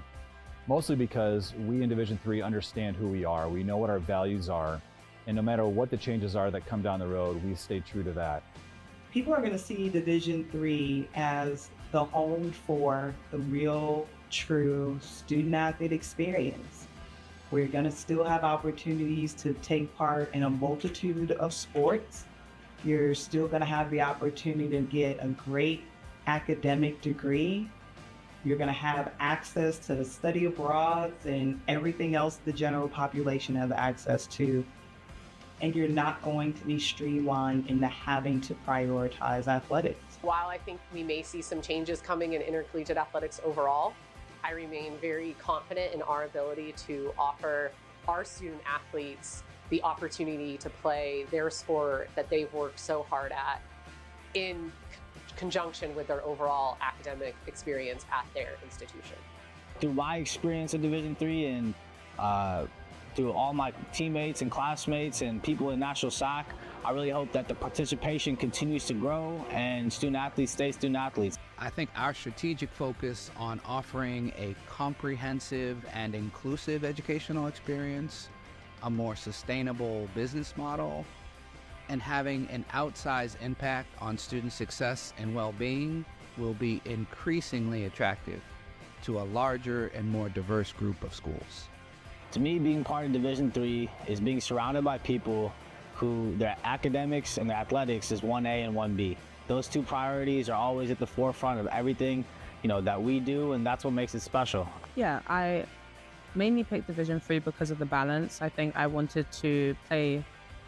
Speaker 17: mostly because we in Division III understand who we are, we know what our values are, and no matter what the changes are that come down the road, we stay true to that.
Speaker 18: People are going to see Division III as the home for the real, true student-athlete experience. We're going to still have opportunities to take part in a multitude of sports. You're still going to have the opportunity to get a great academic degree. You're going to have access to the study abroads and everything else the general population has access to. And you're not going to be streamlined into having to prioritize athletics.
Speaker 19: While I think we may see some changes coming in intercollegiate athletics overall, I remain very confident in our ability to offer our student athletes the opportunity to play their sport that they've worked so hard at in conjunction with their overall academic experience at their institution.
Speaker 21: Through my experience in Division III and through all my teammates and classmates and people in National SAC, I really hope that the participation continues to grow and student athletes stay student athletes.
Speaker 20: I think our strategic focus on offering a comprehensive and inclusive educational experience, a more sustainable business model, and having an outsized impact on student success and well-being will be increasingly attractive to a larger and more diverse group of schools.
Speaker 21: To me, being part of Division III is being surrounded by people who their academics and their athletics is 1A and 1B. Those two priorities are always at the forefront of everything, that we do, and that's what makes it special.
Speaker 22: Yeah, I mainly picked Division III because of the balance. I think I wanted to play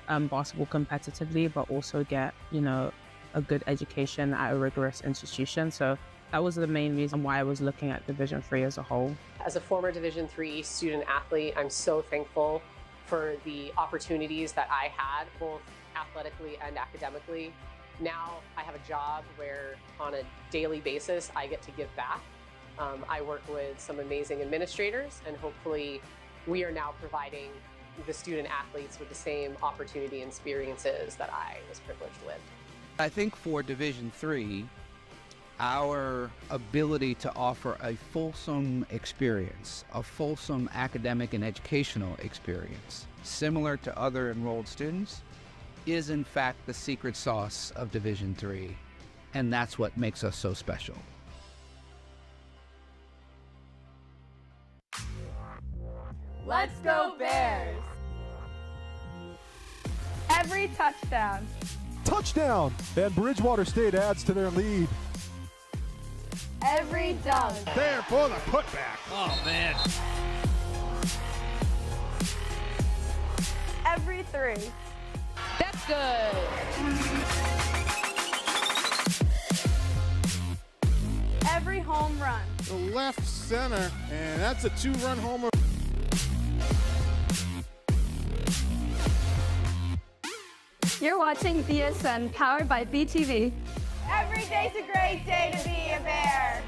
Speaker 22: basketball competitively, but also get, a good education at a rigorous institution. So that was the main reason why I was looking at Division III as a whole.
Speaker 19: As a former Division III student athlete, I'm so thankful for the opportunities that I had, both athletically and academically. Now I have a job where on a daily basis, I get to give back. I work with some amazing administrators, and hopefully we are now providing the student athletes with the same opportunity and experiences that I was privileged with.
Speaker 20: I think for Division III, our ability to offer a fulsome experience, a fulsome academic and educational experience, similar to other enrolled students, is in fact the secret sauce of Division III, and that's what makes us so special.
Speaker 7: Let's go Bears! Every touchdown.
Speaker 8: Touchdown! And Bridgewater State adds to their lead.
Speaker 7: Every dunk.
Speaker 8: There for the putback.
Speaker 23: Oh, man.
Speaker 7: Every three.
Speaker 10: That's good.
Speaker 7: Every home run.
Speaker 24: The left center, and that's a two-run homer.
Speaker 7: You're watching BSN, powered by BTV.
Speaker 6: Every day's a great day to be a Bear.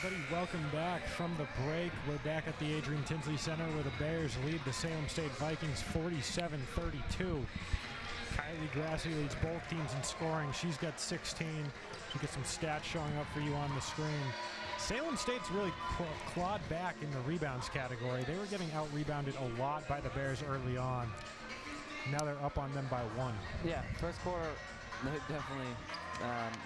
Speaker 1: everybody. Welcome back from the break. We're back at the Adrian Tinsley Center where the Bears lead the Salem State Vikings 47-32. Kylie Grassi leads both teams in scoring. She's got 16. You get some stats showing up for you on the screen. Salem State's really clawed back in the rebounds category. They were getting out-rebounded a lot by the Bears early on. Now they're up on them by 1.
Speaker 2: Yeah, first quarter, they definitely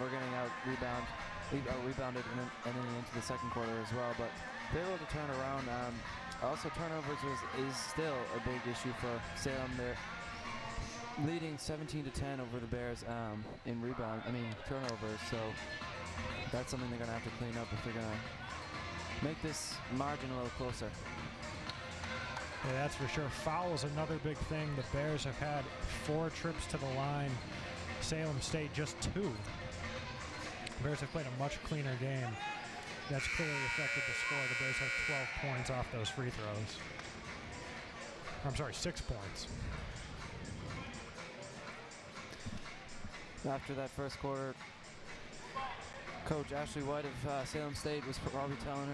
Speaker 2: were getting out-rebounded and then into the second quarter as well. But they were able to turn around. Also, turnovers is still a big issue for Salem. They're leading 17-10 over the Bears in turnovers. So that's something they're going to have to clean up if they're going to make this margin a little closer.
Speaker 1: Yeah, that's for sure. Fouls, another big thing. The Bears have had 4 trips to the line. Salem State just 2. The Bears have played a much cleaner game. That's clearly affected the score. The Bears have 12 points off those free throws. I'm sorry, 6 points.
Speaker 2: After that first quarter, Coach Ashley White of Salem State was probably telling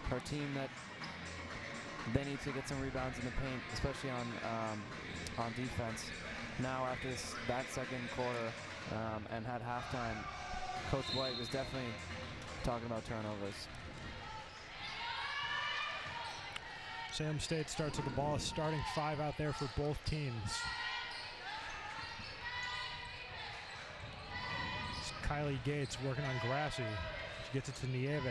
Speaker 2: her team that they need to get some rebounds in the paint, especially on defense. Now after that second quarter and at halftime, Coach White was definitely talking about turnovers.
Speaker 1: Salem State starts with the ball, starting 5 out there for both teams. It's Kylie Gates working on Grassi. She gets it to Nieves.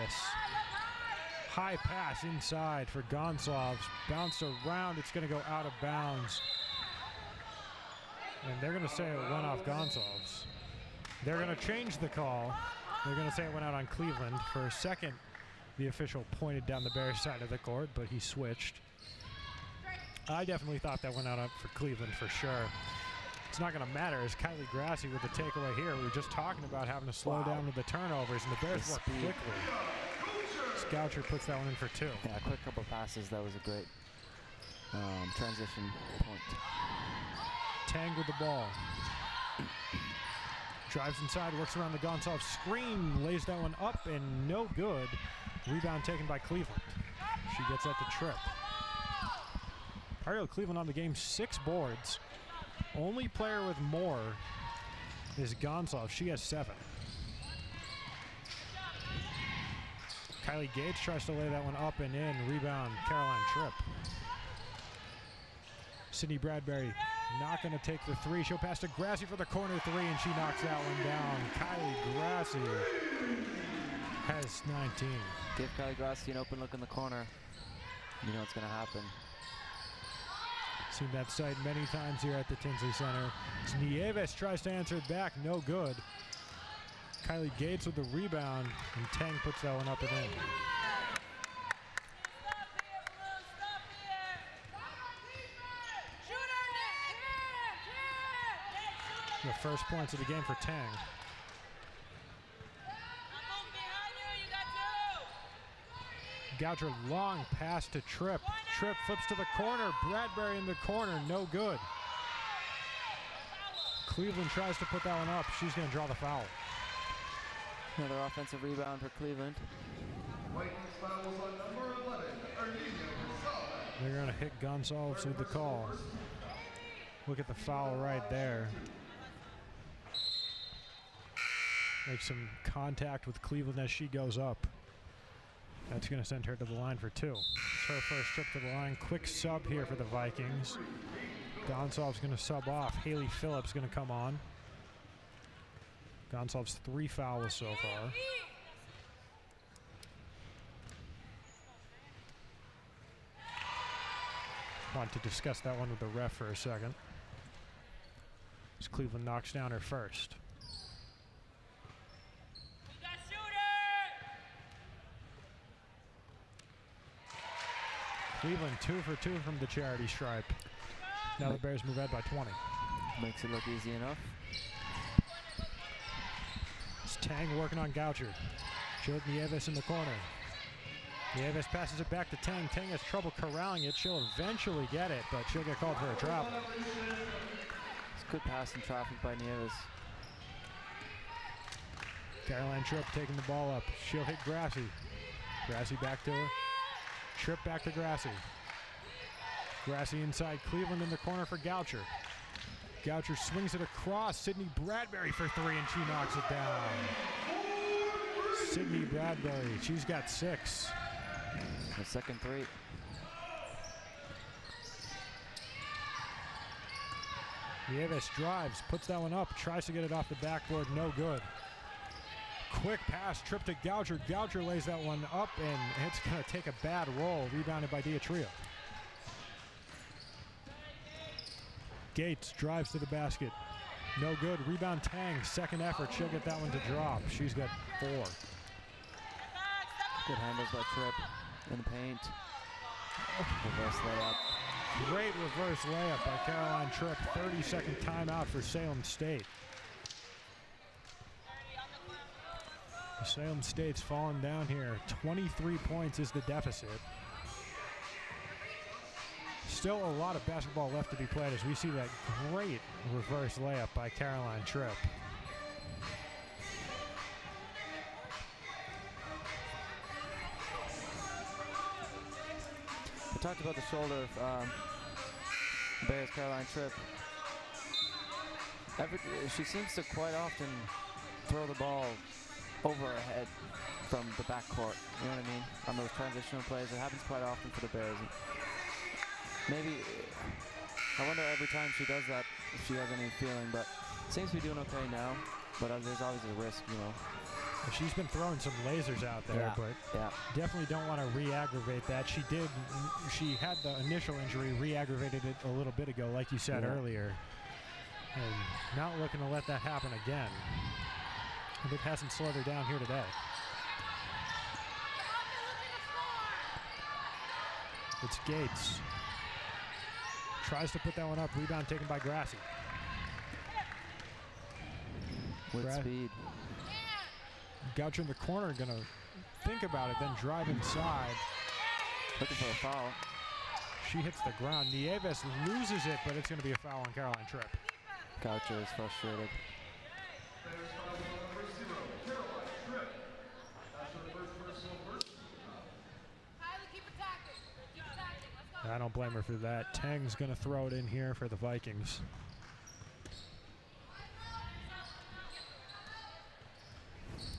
Speaker 1: High pass inside for Gonsalves. Bounced around. It's going to go out of bounds. And they're going to say it went off Gonsalves. They're going to change the call. They're going to say it went out on Cleveland. For a second, the official pointed down the Bears side of the court, but he switched. I definitely thought that went out for Cleveland for sure. It's not going to matter as Kylie Grassi with the takeaway here. We were just talking about having to slow down with the turnovers, and the Bears work quickly. Goucher puts that one in for 2.
Speaker 2: Yeah, a quick couple passes. That was a great transition point.
Speaker 1: Tang with the ball. Drives inside, works around the Gonsalves screen, lays that one up and no good. Rebound taken by Cleveland. She gets that to Tripp. Ariel Cleveland on the game, 6 boards. Only player with more is Gonsalves. She has 7. Kylie Gates tries to lay that one up and in. Rebound, Caroline Tripp. Sydney Bradbury not going to take the 3. She'll pass to Grassi for the corner 3, and she knocks that one down. Kylie Grassi has 19.
Speaker 2: Give Kylie Grassi an open look in the corner. You know what's going to happen.
Speaker 1: Seen that sight many times here at the Tinsley Center. Nieves tries to answer it back, no good. Kylie Gates with the rebound, and Tang puts that one up and in. The first points of the game for Tang. Goucher long pass to Tripp. Tripp flips to the corner. Bradbury in the corner, no good. Cleveland tries to put that one up. She's going to draw the foul.
Speaker 2: Another offensive rebound for Cleveland.
Speaker 1: They're going to hit Gonsalves with the call. Look at the foul right there. Makes some contact with Cleveland as she goes up. That's going to send her to the line for 2. It's her first trip to the line. Quick sub here for the Vikings. Gonsalves going to sub off. Haley Phillips going to come on. Gonsalves 3 fouls so far. Want to discuss that one with the ref for a second. As Cleveland knocks down her first. Cleveland 2 for 2 from the charity stripe. Now the Bears move ahead by 20.
Speaker 2: Makes it look easy enough.
Speaker 1: It's Tang working on Goucher. Showed Nieves in the corner. Nieves passes it back to Tang. Tang has trouble corralling it. She'll eventually get it, but she'll get called for a travel.
Speaker 2: It's good pass in traffic by Nieves.
Speaker 1: Caroline Tripp taking the ball up. She'll hit Grassy. Grassy back to her. Tripp back to Grassy. Grassy inside Cleveland in the corner for Goucher. Goucher swings it across. Sydney Bradbury for three, and she knocks it down. Sydney Bradbury, she's got 6.
Speaker 2: The second three.
Speaker 1: Nieves drives, puts that one up, tries to get it off the backboard, no good. Quick pass, Tripp to Goucher. Goucher lays that one up, and it's going to take a bad roll. Rebounded by Diatria. Gates drives to the basket. No good. Rebound Tang. Second effort. She'll get that one to drop. She's got 4.
Speaker 2: Good handles by Tripp in the paint. Reverse layup.
Speaker 1: Great reverse layup by Caroline Tripp. 30-second timeout for Salem State. Salem State's fallen down here. 23 points is the deficit. Still a lot of basketball left to be played as we see that great reverse layup by Caroline Tripp.
Speaker 2: We talked about the shoulder of Bears Caroline Tripp. She seems to quite often throw the ball over her head from the backcourt. You know what I mean? On those transitional plays, it happens quite often for the Bears. Maybe, I wonder every time she does that if she has any feeling, but seems to be doing okay now, but there's always a risk, you know.
Speaker 1: She's been throwing some lasers out there, but definitely don't want to re-aggravate that. She had the initial injury, re-aggravated it a little bit ago, like you said earlier. And not looking to let that happen again. And it hasn't slowed her down here today. It's Gates. Tries to put that one up. Rebound taken by Grassy.
Speaker 2: With speed.
Speaker 1: Goucher in the corner, gonna think about it, then drive inside.
Speaker 2: Looking for a foul.
Speaker 1: She hits the ground. Nieves loses it, but it's gonna be a foul on Caroline Tripp.
Speaker 2: Goucher is frustrated.
Speaker 1: I don't blame her for that. Tang's gonna throw it in here for the Vikings.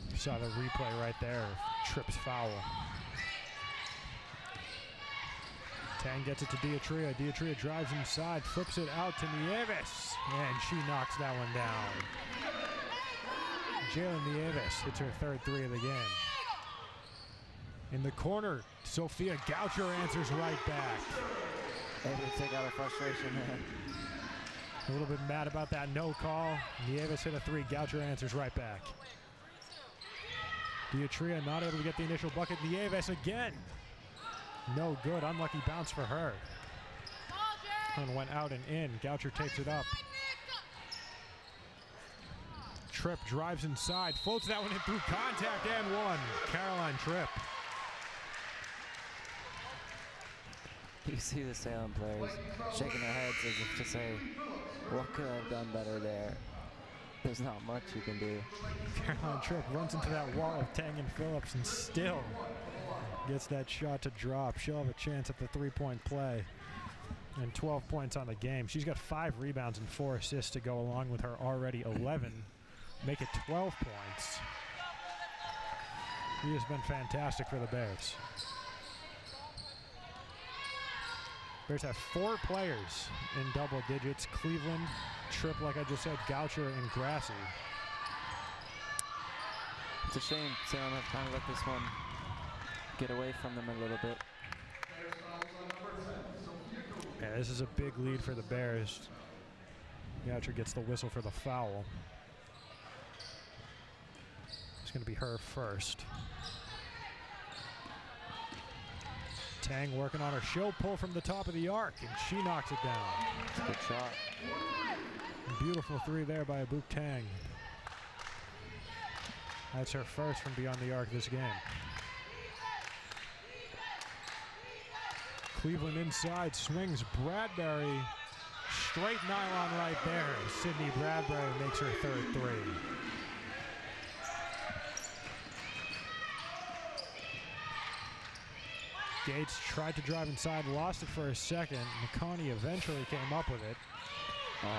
Speaker 1: You saw the replay right there of Tripp's foul. Tang gets it to Diatria. Diatria drives inside, flips it out to Nieves, and she knocks that one down. Jalen Nieves hits her third 3 of the game. In the corner, Sophia Goucher answers right back.
Speaker 2: Able to take out her frustration there.
Speaker 1: A little bit mad about that no call. Nieves hit a 3. Goucher answers right back. Diatria not able to get the initial bucket. Nieves again. No good. Unlucky bounce for her. And went out and in. Goucher takes it up. Tripp drives inside. Floats that one in through contact and one. Caroline Tripp.
Speaker 2: You see the Salem players shaking their heads as if to say, what could I have done better there? There's not much you can do.
Speaker 1: Caroline Tripp runs into that wall of Tang and Phillips and still gets that shot to drop. She'll have a chance at the 3-point play. And 12 points on the game. She's got 5 rebounds and 4 assists to go along with her already 11. Make it 12 points. She has been fantastic for the Bears. Bears have 4 players in double digits. Cleveland, Tripp, like I just said, Goucher, and Grassy.
Speaker 2: It's a shame Salem have kind of let this one get away from them a little bit.
Speaker 1: Yeah, this is a big lead for the Bears. Goucher gets the whistle for the foul. It's going to be her first. Tang working on her. She'll pull from the top of the arc, and she knocks it down.
Speaker 2: Good shot.
Speaker 1: Beautiful 3 there by Abuk Tang. That's her first from beyond the arc this game. Cleveland inside, swings Bradbury. Straight nylon right there. Sydney Bradbury makes her third 3. Gates tried to drive inside, lost it for a second. McConney eventually came up with it.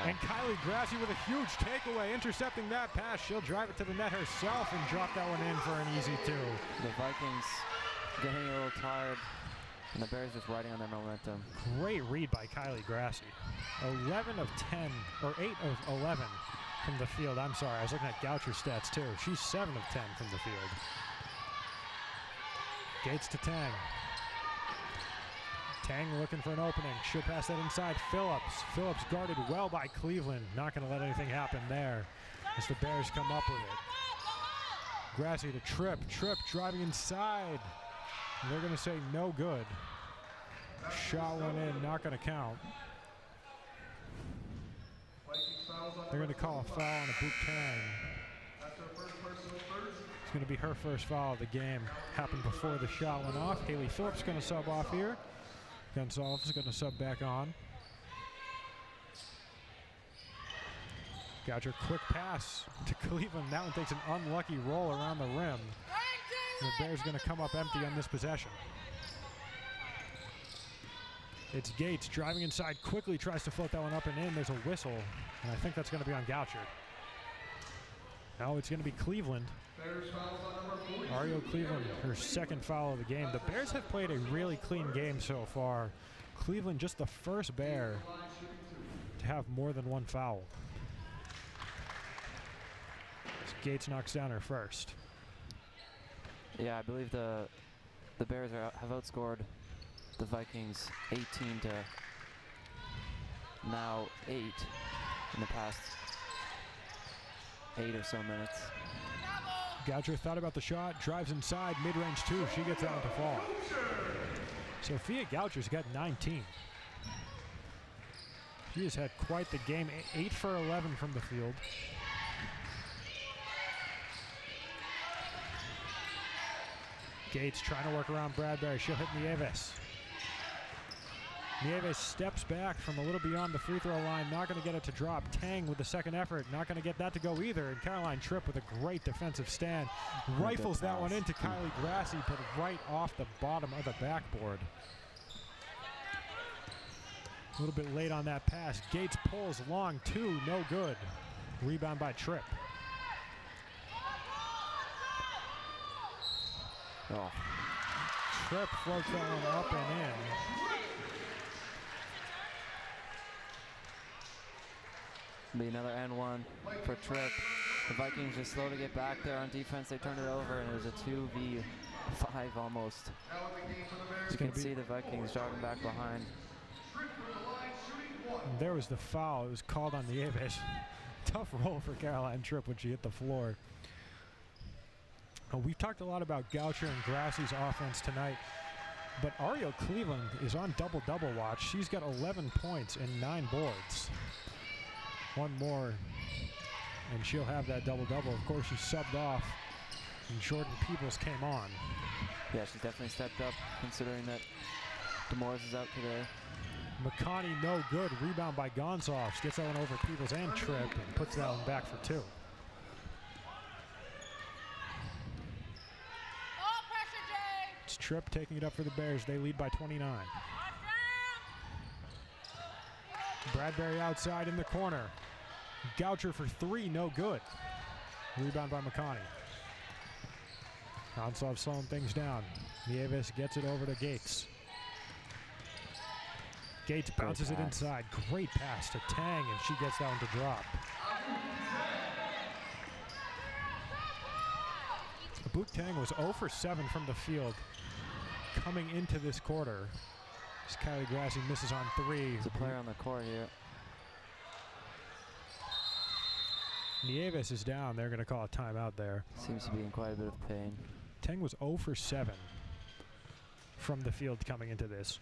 Speaker 1: And Kylie Grassi with a huge takeaway, intercepting that pass. She'll drive it to the net herself and drop that one in for an easy 2.
Speaker 2: The Vikings getting a little tired, and the Bears just riding on their momentum.
Speaker 1: Great read by Kylie Grassi. 11 of 10, or 8 of 11 from the field. I'm sorry, I was looking at Goucher's stats too. She's 7 of 10 from the field. Gates to Tang. Tang looking for an opening. She'll pass that inside. Phillips. Phillips guarded well by Cleveland. Not going to let anything happen there as the Bears come up with it. Grassi to Tripp. Tripp driving inside. And they're going to say no good. Shot went in, not going to count. They're going to call a foul on a Book Tang. It's going to be her first foul of the game. Happened before the shot went off. Haley Phillips going to sub off here. Gonzalez is going to sub back on. Goucher, quick pass to Cleveland. That one takes an unlucky roll around the rim. And the Bears going to come up empty on this possession. It's Gates driving inside quickly, tries to float that one up and in. There's a whistle, and I think that's going to be on Goucher. Now it's going to be Cleveland. Ariel Cleveland, her second foul of the game. The Bears have played a really clean game so far. Cleveland just the first Bear to have more than one foul. Gates knocks down her first.
Speaker 2: Yeah, I believe the Bears have outscored the Vikings 18 to now 8 in the past 8 or so minutes.
Speaker 1: Goucher thought about the shot, drives inside, mid-range 2. She gets that one to fall. Sophia Goucher's got 19. She has had quite the game. 8 for 11 from the field. Gates trying to work around Bradbury. She'll hit Nieves. Nieves steps back from a little beyond the free throw line. Not going to get it to drop. Tang with the second effort. Not going to get that to go either. And Caroline Tripp with a great defensive stand. Rifles that one into Kylie Grassi, but right off the bottom of the backboard. A little bit late on that pass. Gates pulls long 2. No good. Rebound by Tripp.
Speaker 2: Oh.
Speaker 1: Tripp floats that one up and in.
Speaker 2: Be another N1 for Tripp. The Vikings just slow to get back there on defense. They turned it over, and it was a 2v5 almost. You can see the Vikings jogging back behind.
Speaker 1: There was the foul. It was called on Nieves. Tough roll for Caroline Tripp when she hit the floor. We've talked a lot about Goucher and Grassi's offense tonight, but Ariel Cleveland is on double-double watch. She's got 11 points and 9 boards. One more, and she'll have that double-double. Of course, she subbed off, and Jordan Peebles came on.
Speaker 2: Yeah, she's definitely stepped up, considering that DeMorris is out today.
Speaker 1: McConney, no good. Rebound by Gonzalez. Gets that one over Peebles and Tripp, and puts that one back for 2. It's Tripp taking it up for the Bears. They lead by 29. Bradbury outside in the corner. Goucher for 3, no good. Rebound by McConney. Gonzalez slowing things down. Nieves gets it over to Gates. Gates bounces it inside. Great pass to Tang, and she gets that one to drop. Book Tang was 0 for 7 from the field coming into this quarter. As Kylie Grassi misses on 3.
Speaker 2: There's a player on the court here.
Speaker 1: Nieves is down. They're going to call a timeout there.
Speaker 2: Seems to be in quite a bit of pain.
Speaker 1: Tang was 0 for 7 from the field coming into this.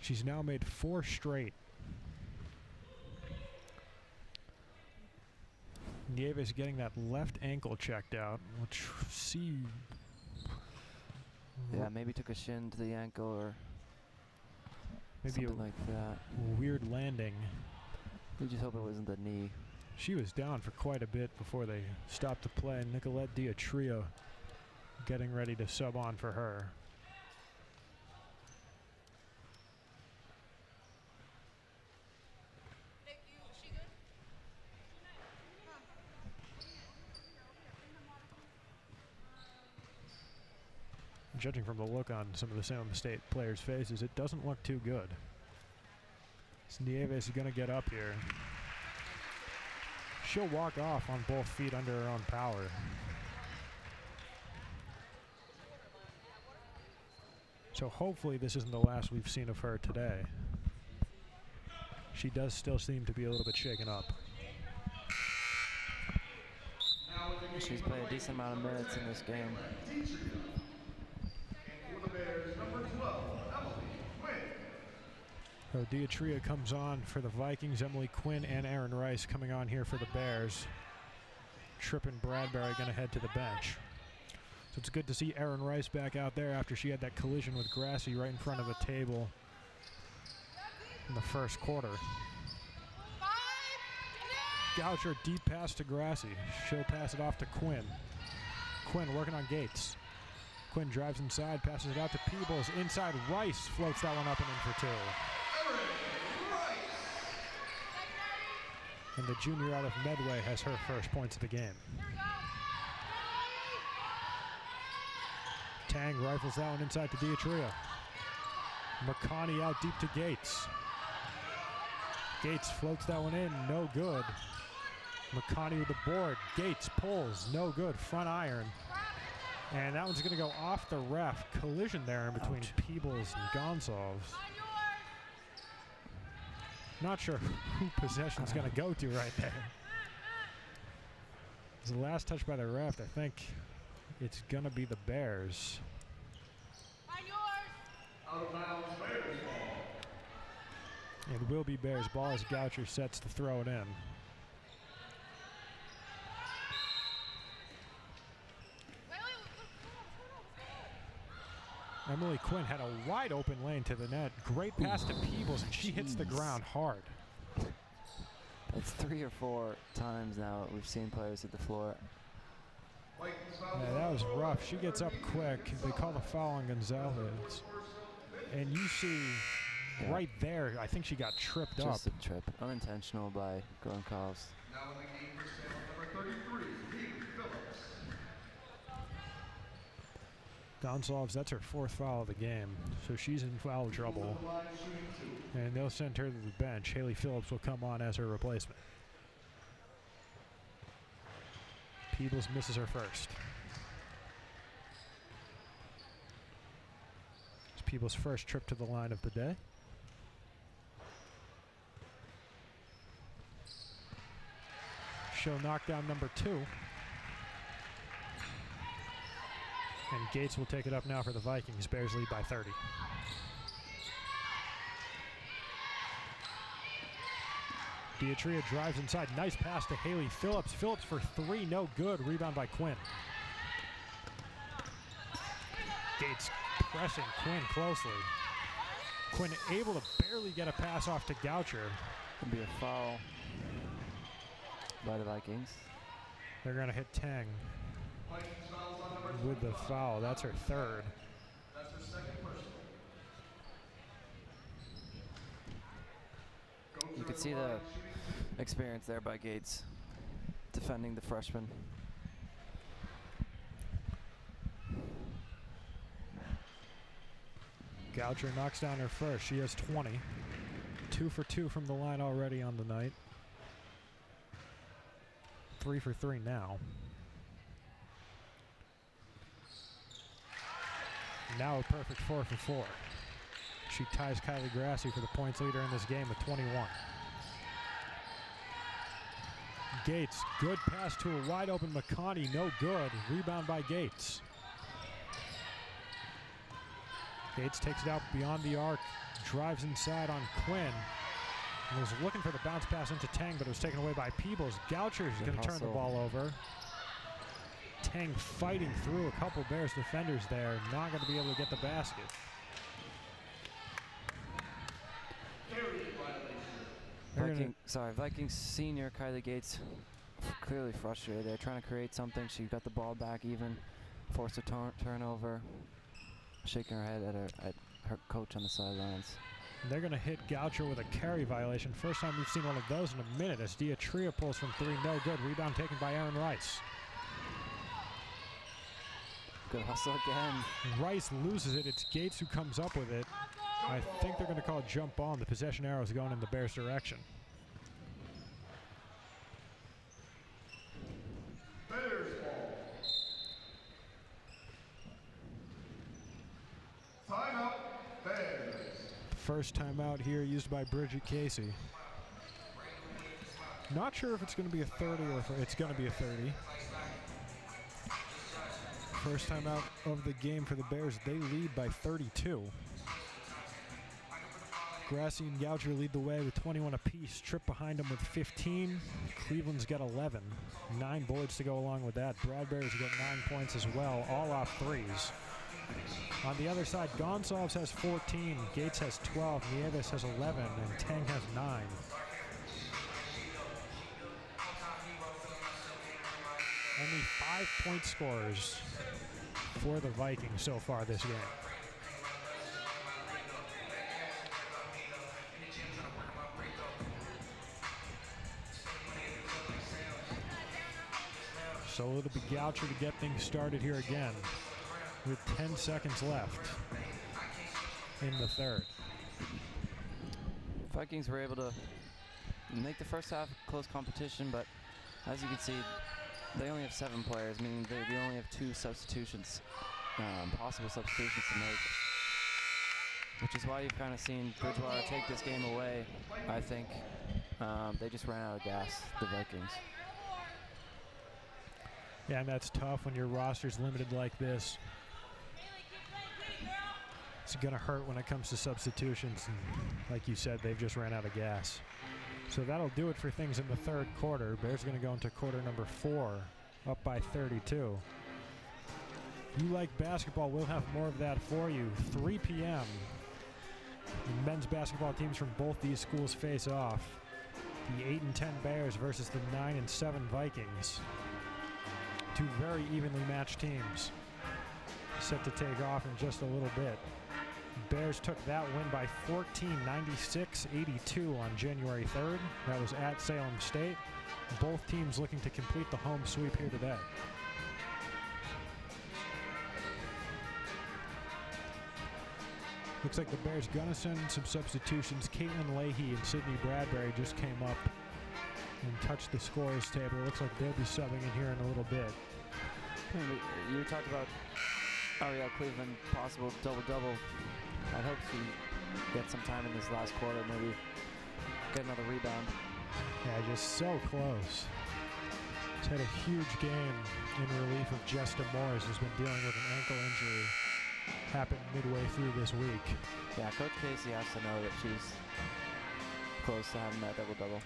Speaker 1: She's now made 4 straight. Nieves getting that left ankle checked out. Let's see.
Speaker 2: Yeah, maybe took a shin to the ankle or
Speaker 1: maybe
Speaker 2: something like that.
Speaker 1: Weird landing.
Speaker 2: We just hope it wasn't the knee.
Speaker 1: She was down for quite a bit before they stopped the play. Nicolette Diatria getting ready to sub on for her. judging from the look on some of the Salem State players' faces, it doesn't look too good. Nieves is going to get up here. She'll walk off on both feet under her own power. So hopefully this isn't the last we've seen of her today. She does still seem to be a little bit shaken up.
Speaker 2: She's played a decent amount of minutes in this game.
Speaker 1: So Diatria comes on for the Vikings. Emily Quinn and Aaron Rice coming on here for the Bears. Tripp and Bradbury going to head to the bench. So it's good to see Aaron Rice back out there after she had that collision with Grassy right in front of a table in the first quarter. Goucher deep pass to Grassy. She'll pass it off to Quinn. Quinn working on Gates. Quinn drives inside, passes it out to Peebles. Inside, Rice floats that one up and in for two. And the junior out of Medway has her first points of the game. Tang rifles that one inside to Diatria. McConney out deep to Gates. Gates floats that one in, no good. McConney with the board. Gates pulls, no good. Front iron. And that one's going to go off the ref. Collision there in between Peebles and Gonsalves. Not sure who possession's going to go to right there. It's the last touch by the ref. I think it's going to be the Bears. It will be Bears ball as Goucher sets to throw it in. Emily Quinn had a wide open lane to the net. Great pass to Peebles, and she hits the ground hard.
Speaker 2: That's 3 or 4 times now we've seen players hit the floor.
Speaker 1: Yeah, that was rough. She gets up quick. They call the foul on Gonzalez. And you see right there, I think she got tripped up.
Speaker 2: Just a trip. Unintentional by Goncalves.
Speaker 1: Gonsalves, that's her 4th foul of the game, so she's in foul trouble. And they'll send her to the bench. Haley Phillips will come on as her replacement. Peebles misses her first. It's Peebles' first trip to the line of the day. She'll knock down number 2. And Gates will take it up now for the Vikings. Bears lead by 30. Diatria drives inside. Nice pass to Haley Phillips. Phillips for 3, no good. Rebound by Quinn. Gates pressing Quinn closely. Quinn able to barely get a pass off to Goucher.
Speaker 2: Could be a foul by the Vikings.
Speaker 1: They're going to hit Tang with the foul. That's her 3rd.
Speaker 2: You could see the experience there by Gates defending the freshman.
Speaker 1: Goucher knocks down her first. She has 20. 2 for 2 from the line already on the night. 3 for 3 now. Now a perfect 4 for 4. She ties Kylie Grassy for the points leader in this game with 21. Gates, good pass to a wide open McConney, no good. Rebound by Gates. Gates takes it out beyond the arc, drives inside on Quinn. And was looking for the bounce pass into Tang, but it was taken away by Peebles. Goucher is going to turn the ball over. Tang fighting through a couple Bears defenders there, not going to be able to get the basket.
Speaker 2: Vikings senior Kylie Gates clearly frustrated. They're trying to create something. She got the ball back even, forced a turnover, shaking her head at her coach on the sidelines.
Speaker 1: They're going to hit Goucher with a carry violation. First time we've seen one of those in a minute as Diatria pulls from 3, no good. Rebound taken by Aaron Rice.
Speaker 2: Good hustle again.
Speaker 1: Rice loses it. It's Gates who comes up with it. I think they're going to call a jump ball, and the possession arrow is going in the Bears' direction.
Speaker 3: Bears ball. Timeout, Bears.
Speaker 1: First timeout here used by Bridget Casey. Not sure if it's going to be a 30 or if it's going to be a 30. First timeout of the game for the Bears. They lead by 32. Grassi and Goucher lead the way with 21 apiece. Tripp behind them with 15. Cleveland's got 11. 9 boards to go along with that. Bradbury's got 9 points as well, all off threes. On the other side, Gonsalves has 14. Gates has 12. Nieves has 11. And Tang has 9. Only 5-point scorers for the Vikings so far this game. So it'll be Goucher to get things started here again with 10 seconds left in the third.
Speaker 2: Vikings were able to make the first half close competition, but as you can see, they only have 7 players, meaning they only have 2 substitutions, possible substitutions to make, which is why you've kind of seen Bridgewater take this game away. I think they just ran out of gas, the Vikings.
Speaker 1: Yeah, and that's tough when your roster's limited like this. It's going to hurt when it comes to substitutions. And like you said, they've just ran out of gas. So that'll do it for things in the third quarter. Bears going to go into quarter number 4, up by 32. You like basketball, we'll have more of that for you. 3 p.m. The men's basketball teams from both these schools face off. The 8 and 10 Bears versus the 9 and 7 Vikings. 2 very evenly matched teams set to take off in just a little bit. Bears took that win by 14, 96-82 on January 3rd. That was at Salem State. Both teams looking to complete the home sweep here today. Looks like the Bears gonna send some substitutions. Caitlin Leahy and Sydney Bradbury just came up and touched the scorers table. Looks like they'll be subbing in here in a little bit.
Speaker 2: You talked about, Cleveland possible double-double. I hope she gets some time in this last quarter, maybe get another rebound.
Speaker 1: Yeah, just so close. He's had a huge game in relief of Jesta Morris, who's been dealing with an ankle injury. Happened midway through this week.
Speaker 2: Yeah, Coach Casey has to know that she's close to having that double-double.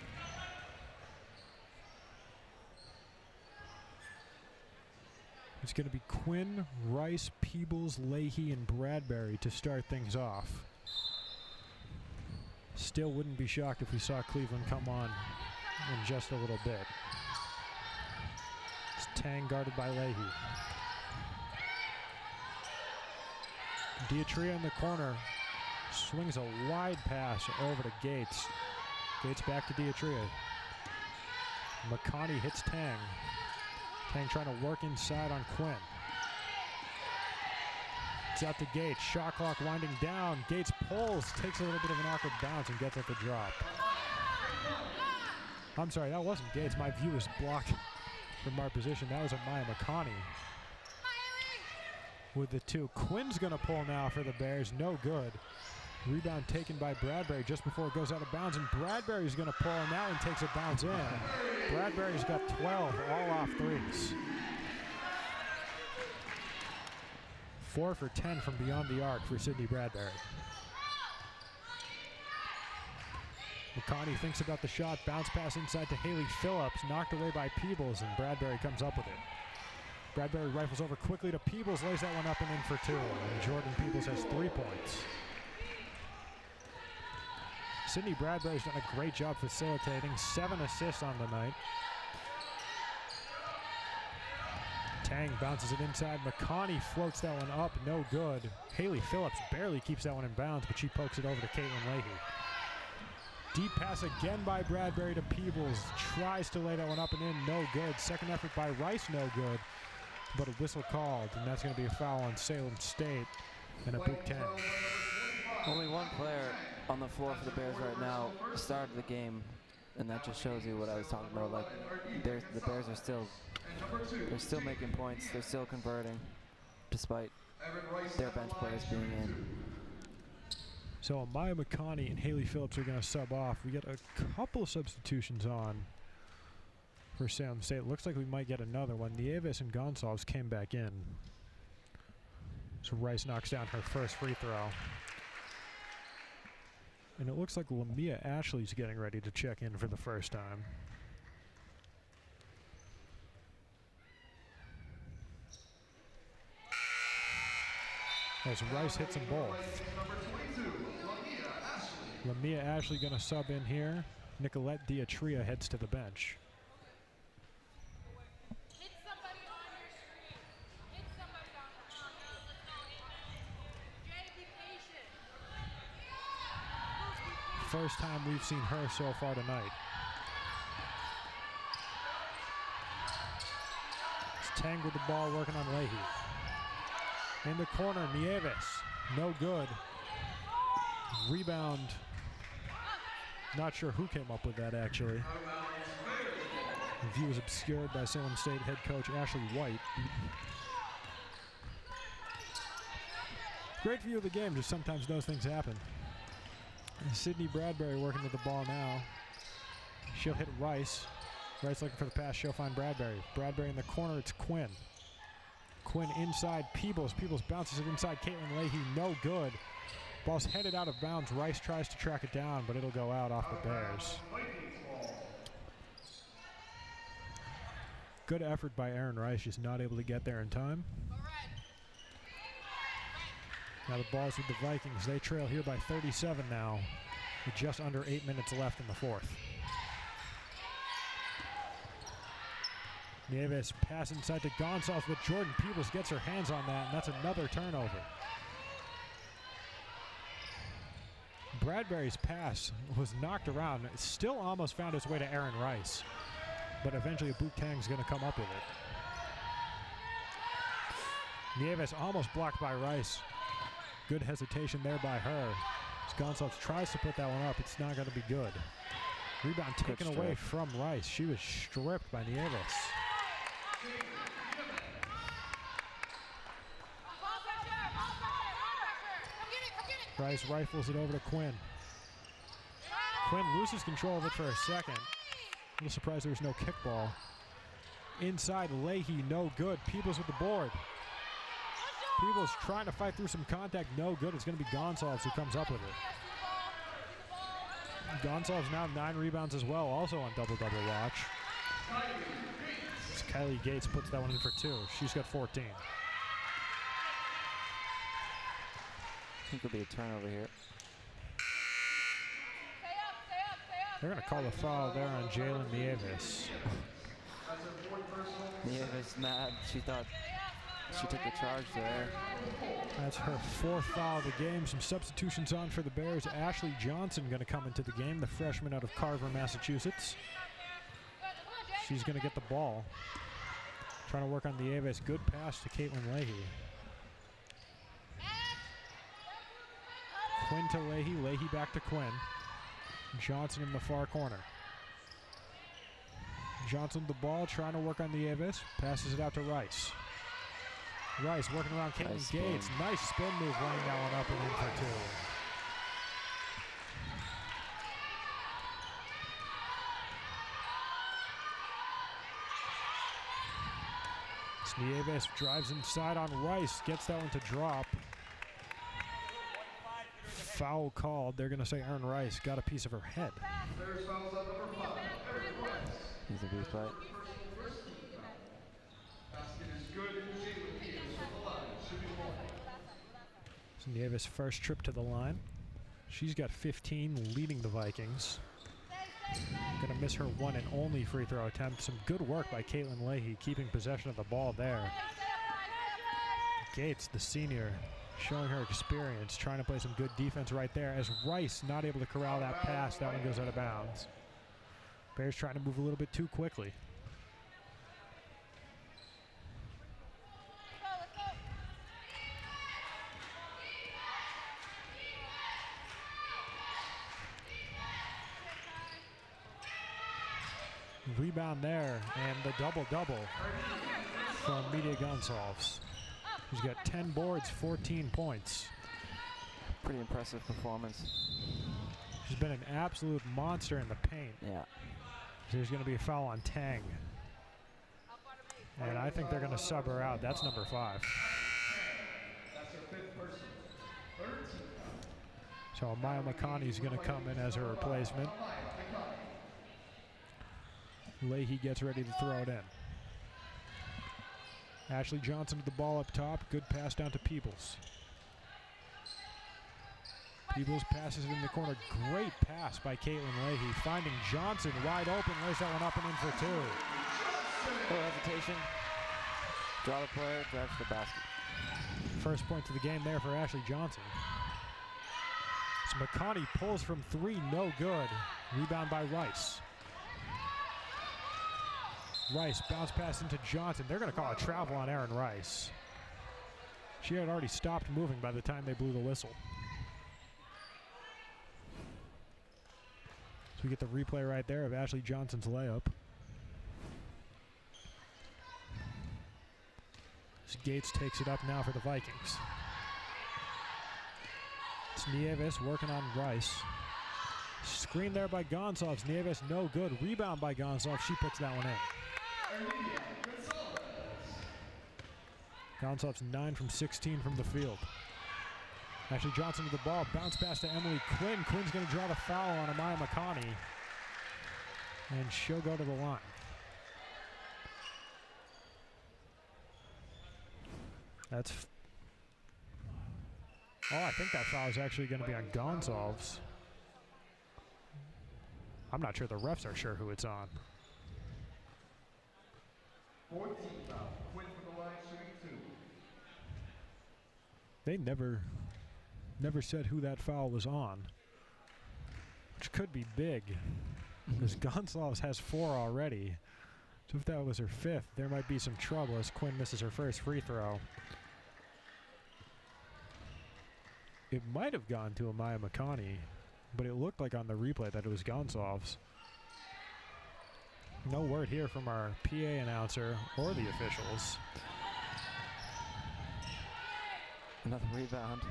Speaker 1: It's going to be Quinn, Rice, Peebles, Leahy, and Bradbury to start things off. Still wouldn't be shocked if we saw Cleveland come on in just a little bit. It's Tang guarded by Leahy. Diatria in the corner swings a wide pass over to Gates. Gates back to Diatria. McConney hits Tang. Tang trying to work inside on Quinn. It's out to Gates. Shot clock winding down. Gates pulls, takes a little bit of an awkward bounce and gets at the drop. I'm sorry, that wasn't Gates. My view is blocked from our position. That was Amaya McConney with the 2. Quinn's going to pull now for the Bears. No good. Rebound taken by Bradbury just before it goes out of bounds, and Bradbury's going to pull, and that one takes a bounce in. Bradbury's got 12, all off threes. 4 for 10 from beyond the arc for Sydney Bradbury. McConney thinks about the shot, bounce pass inside to Haley Phillips, knocked away by Peebles, and Bradbury comes up with it. Bradbury rifles over quickly to Peebles, lays that one up and in for 2, and Jordan Peebles has 3 points. Sydney Bradbury's done a great job facilitating, 7 assists on the night. Tang bounces it inside. McConney floats that one up, no good. Haley Phillips barely keeps that one in bounds, but she pokes it over to Caitlin Leahy. Deep pass again by Bradbury to Peebles. Tries to lay that one up and in, no good. Second effort by Rice, no good. but a whistle called, and that's going to be a foul on Salem State and a boot 10.
Speaker 2: Only one player on the floor for the Bears right now started the game, and that just shows you what I was talking about. Like, the Bears are still making points. They're still converting, despite their bench players being in.
Speaker 1: So Maya McConney and Haley Phillips are going to sub off. We get a couple of substitutions on for Salem State. Looks like we might get another one. Nieves and Gonsalves came back in. So Rice knocks down her first free throw. And it looks like Lamia Ashley's getting ready to check in for the first time. As Rice hits them both. Lamia Ashley going to sub in here. Nicolette Diatria heads to the bench. First time we've seen her so far tonight. It's Tang with the ball, working on Leahy. In the corner, Nieves, no good. Rebound, not sure who came up with that actually. The view was obscured by Salem State head coach Ashley White. Great view of the game, just sometimes those things happen. Sydney Bradbury working with the ball now. She'll hit Rice. Rice looking for the pass, she'll find Bradbury. Bradbury in the corner, it's Quinn. Quinn inside Peebles. Peebles bounces it inside Caitlin Leahy, no good. Ball's headed out of bounds. Rice tries to track it down, but it'll go out off the Bears. Good effort by Erin Rice, just not able to get there in time. Now the ball's with the Vikings. They trail here by 37 now, with just under 8 minutes left in the fourth. Nieves pass inside to Gonsalves, but Jordan Peebles gets her hands on that, and that's another turnover. Bradbury's pass was knocked around. It still almost found its way to Erin Rice, but eventually Boot Kang's going to come up with it. Nieves almost blocked by Rice. Good hesitation there by her. As Gonsalves tries to put that one up, it's not going to be good. Rebound taken away from Rice. She was stripped by Nieves. Rice rifles it over to Quinn. Quinn loses control of it for a second. A little surprised there was no kickball. Inside Leahy, no good. Peebles with the board. Peebles trying to fight through some contact, no good. It's going to be Gonsalves who comes up with it. Gonsalves now 9 rebounds as well, also on double-double watch. As Kylie Gates puts that one in for 2. She's got 14.
Speaker 2: I think it'll be a turnover here.
Speaker 1: They're going to call a foul there on Jalen Nieves.
Speaker 2: Nieves mad. She thought she took the charge there.
Speaker 1: That's her 4th foul of the game. Some substitutions on for the Bears. Ashley Johnson going to come into the game, the freshman out of Carver, Massachusetts. She's going to get the ball. Trying to work on Nieves. Good pass to Caitlin Leahy. Quinn to Leahy. Leahy back to Quinn. Johnson in the far corner. Johnson with the ball, trying to work on Nieves. Passes it out to Rice. Rice working around Caitlin Gates. Nice spin move, laying that one up and in for 2. Nieves drives inside on Rice, gets that one to drop. Foul called. They're going to say Erin Rice got a piece of her head.
Speaker 2: He's a replay.
Speaker 1: So Nieves' first trip to the line. She's got 15, leading the Vikings. Going to miss her one and only free throw attempt. Some good work by Caitlin Leahy, keeping possession of the ball there. Gates, the senior, showing her experience, trying to play some good defense right there. As Rice not able to corral that pass, that one goes out of bounds. Bears trying to move a little bit too quickly. Rebound there, and the double-double from Media Gonsalves. He's got 10 boards, 14 points.
Speaker 2: Pretty impressive performance.
Speaker 1: She's been an absolute monster in the paint.
Speaker 2: Yeah.
Speaker 1: So there's going to be a foul on Tang. And I think they're going to sub her out. That's number 5. So Maya Makani's going to come in as her replacement. Leahy gets ready to throw it in. Ashley Johnson with the ball up top. Good pass down to Peebles. Peebles passes it in the corner. Great pass by Caitlin Leahy. Finding Johnson wide open. Lays that one up and in for 2.
Speaker 2: No hesitation. Draw the player, drives to the basket.
Speaker 1: First point of the game there for Ashley Johnson. So McConney pulls from 3, no good. Rebound by Rice. Rice, bounce pass into Johnson. They're going to call a travel on Aaron Rice. She had already stopped moving by the time they blew the whistle. So we get the replay right there of Ashley Johnson's layup. As Gates takes it up now for the Vikings. It's Nieves working on Rice. Screen there by Gonsalves. Nieves no good. Rebound by Gonsalves. She puts that one in. Gonsalves 9 from 16 from the field. Ashley Johnson with the ball. Bounce pass to Emily Quinn. Quinn's going to draw the foul on Amaya McConney. And she'll go to the line. That's... I think that foul is actually going to be on Gonsalves. I'm not sure the refs are sure who it's on.
Speaker 3: 14 foul. Quinn for the line, shooting 2.
Speaker 1: They never said who that foul was on, which could be big, because Gonsalves has 4 already. So if that was her 5th, there might be some trouble as Quinn misses her first free throw. It might have gone to Amaya McConney, but it looked like on the replay that it was Gonsalves. No word here from our PA announcer or the officials.
Speaker 2: Another rebound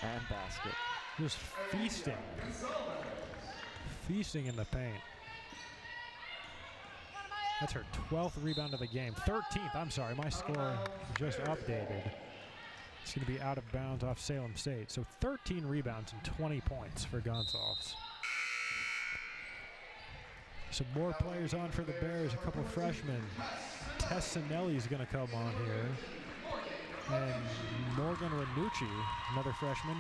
Speaker 2: and basket.
Speaker 1: Just feasting. Feasting in the paint. That's her 12th rebound of the game. 13th, I'm sorry, my score just updated. It's going to be out of bounds off Salem State. So 13 rebounds and 20 points for Gonsalves. Some more players on for the Bears, a couple of freshmen. Tess Sinelli is going to come on here. And Morgan Ranucci, another freshman.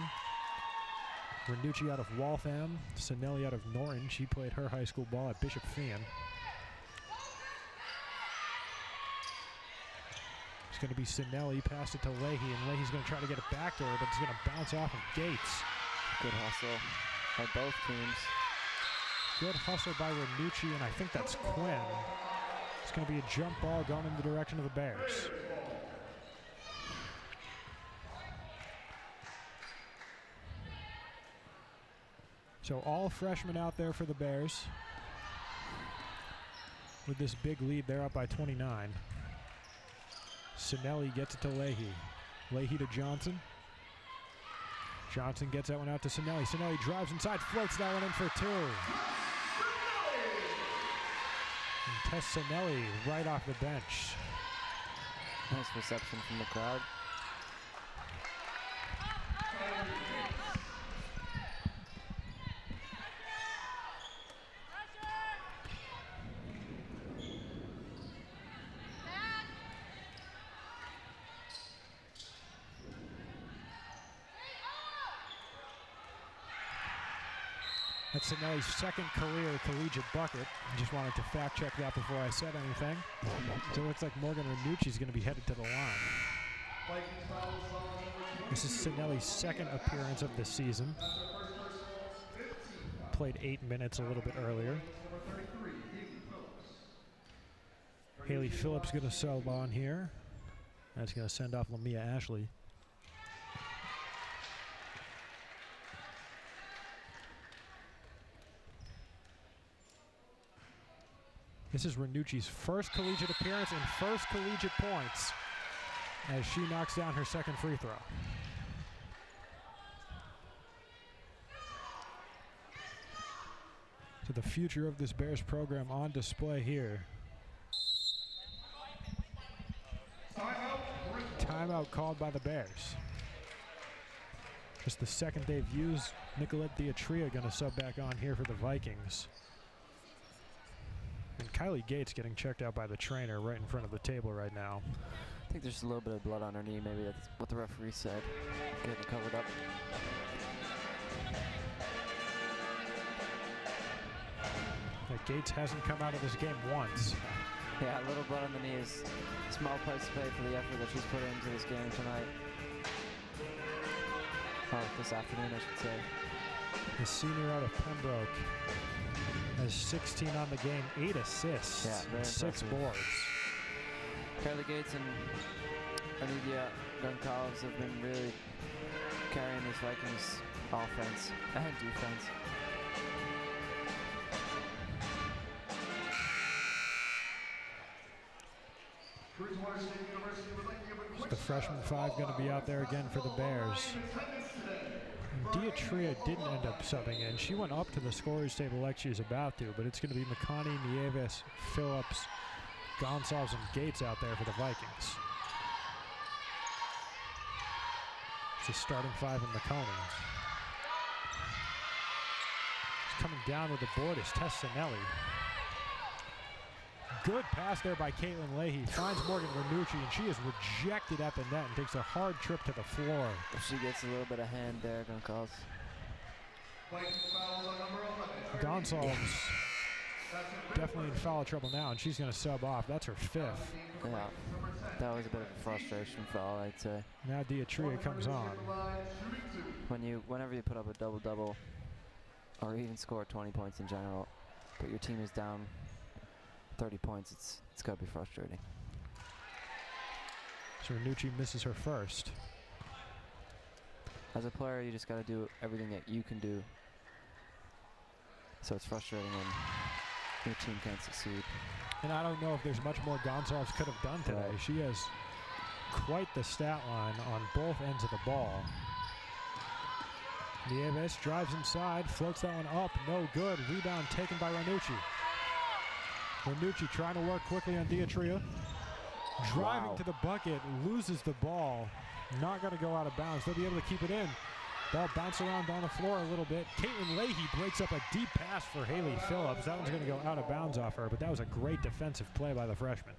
Speaker 1: Ranucci out of Waltham, Sinelli out of Norton. She played her high school ball at Bishop Feion. It's going to be Sinelli, passed it to Leahy, and Leahy's going to try to get it back to her, but it's going to bounce off of Gates.
Speaker 2: Good hustle by both teams.
Speaker 1: Good hustle by Ranucci, and I think that's Quinn. It's going to be a jump ball going in the direction of the Bears. So all freshmen out there for the Bears. With this big lead, they're up by 29. Sinelli gets it to Leahy. Leahy to Johnson. Johnson gets that one out to Sinelli. Sinelli drives inside, floats that one in for 2. And Tess Sinelli right off the bench.
Speaker 2: Nice reception from the crowd.
Speaker 1: That's Sinelli's second career collegiate bucket. I just wanted to fact check that before I said anything. So it looks like Morgan Ranucci's going to be headed to the line. This is Sinelli's second appearance of the season. Played 8 minutes a little bit earlier. Haley Phillips going to sub on here. That's going to send off Lamia Ashley. This is Ranucci's first collegiate appearance and first collegiate points as she knocks down her second free throw. So the future of this Bears program on display here. Timeout called by the Bears. Just the second they've used. Nicolette Diatria going to sub back on here for the Vikings. And Kylie Gates getting checked out by the trainer right in front of the table right now.
Speaker 2: I think there's a little bit of blood on her knee. Maybe that's what the referee said. Getting it covered up.
Speaker 1: Gates hasn't come out of this game once.
Speaker 2: Yeah, a little blood on the knee is a small price to pay for the effort that she's put into this game tonight. Or this afternoon, I should say.
Speaker 1: The senior out of Pembroke has 16 on the game, 8 assists, and 6 boards.
Speaker 2: Kylie Gates and Anidia Goncalves have been really carrying this Vikings offense and defense.
Speaker 1: The freshman 5 going to be out there again for the Bears. And Diatria didn't end up subbing in. She went up to the scorer's table like she was about to, but it's going to be McConney, Nieves, Phillips, Gonsalves, and Gates out there for the Vikings. It's a starting 5 in McConney. Coming down with the board is Tessanelli. Good pass there by Caitlin Leahy. Finds Morgan Ranucci, and she is rejected at the net and takes a hard trip to the floor.
Speaker 2: She gets a little bit of hand there, Goncalves.
Speaker 1: Gonsalves definitely in foul trouble now, and she's going to sub off. That's her 5th.
Speaker 2: Yeah, that was a bit of a frustration foul, I'd say.
Speaker 1: Now Diatria comes on.
Speaker 2: Whenever you put up a double-double, or even score 20 points in general, but your team is down 30 points, it's got to be frustrating.
Speaker 1: So Ranucci misses her first.
Speaker 2: As a player, you just got to do everything that you can do. So it's frustrating when your team can't succeed.
Speaker 1: And I don't know if there's much more Gonsalves could have done today. Right. She has quite the stat line on both ends of the ball. Nieves drives inside, floats that one up, no good. Rebound taken by Ranucci. Ranucci trying to work quickly on Diatria. Driving to the bucket, loses the ball. Not going to go out of bounds. They'll be able to keep it in. Ball bounce around on the floor a little bit. Caitlin Leahy breaks up a deep pass for Haley Phillips. That one's going to go out of bounds off her, but that was a great defensive play by the freshman.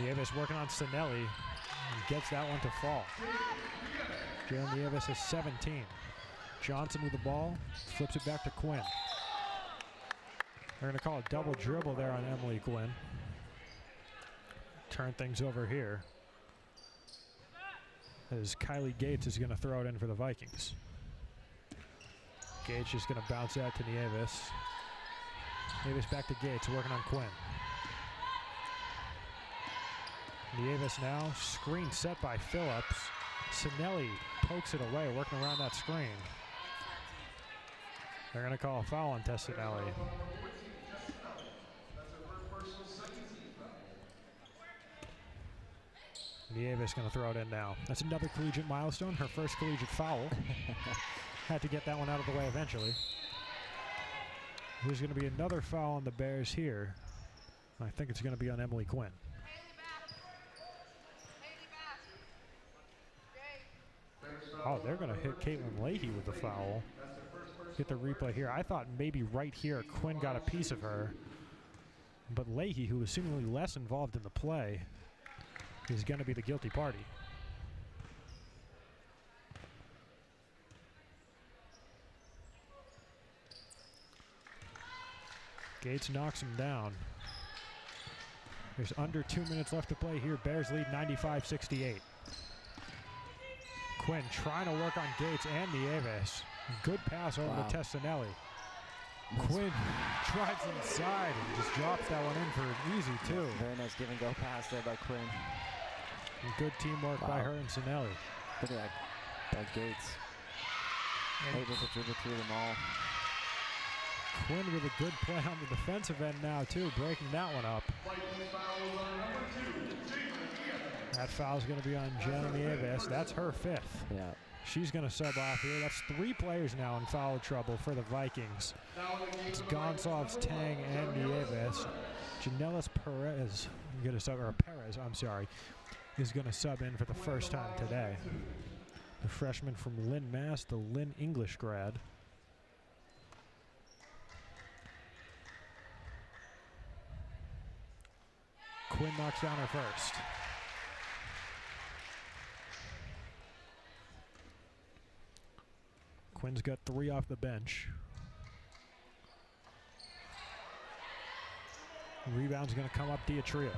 Speaker 1: Nieves working on Sinelli and gets that one to fall. Jalen Nieves is 17. Johnson with the ball, flips it back to Quinn. They're going to call a double dribble there on Emily Quinn. Turn things over here as Kylie Gates is going to throw it in for the Vikings. Gates just going to bounce out to Nieves. Nieves back to Gates, working on Quinn. Nieves now, screen set by Phillips. Sinelli pokes it away, working around that screen. They're going to call a foul on Tessanelli. Nieves going to throw it in now. That's another collegiate milestone, her first collegiate foul. Had to get that one out of the way eventually. There's going to be another foul on the Bears here. I think it's going to be on Emily Quinn. Oh, they're going to hit Caitlin Leahy with the foul. Get the replay here. I thought maybe right here Quinn got a piece of her. But Leahy, who was seemingly less involved in the play, is going to be the guilty party. Gates knocks him down. There's under 2 minutes left to play here. Bears lead 95-68. Quinn trying to work on Gates and Nieves. Good pass over to Tessanelli. Quinn drives inside and just drops that one in for an easy 2.
Speaker 2: Very nice give and go pass there by Quinn.
Speaker 1: And good teamwork by her and Sinelli.
Speaker 2: Look at that Gates. Able to dribble through them all.
Speaker 1: Quinn with a good play on the defensive end now, too, breaking that one up. That foul's going to be on Jenna Nieves. That's her 5th.
Speaker 2: Yeah.
Speaker 1: She's going to sub off here. That's 3 players now in foul trouble for the Vikings. It's Gonsalves, Tang, and Nieves. Janelis Perez, Perez, I'm sorry, is going to sub in for the first time today. The freshman from Lynn, Mass, the Lynn English grad. Quinn knocks down her first. Quinn's got 3 off the bench. Rebound's going to come up Diatria.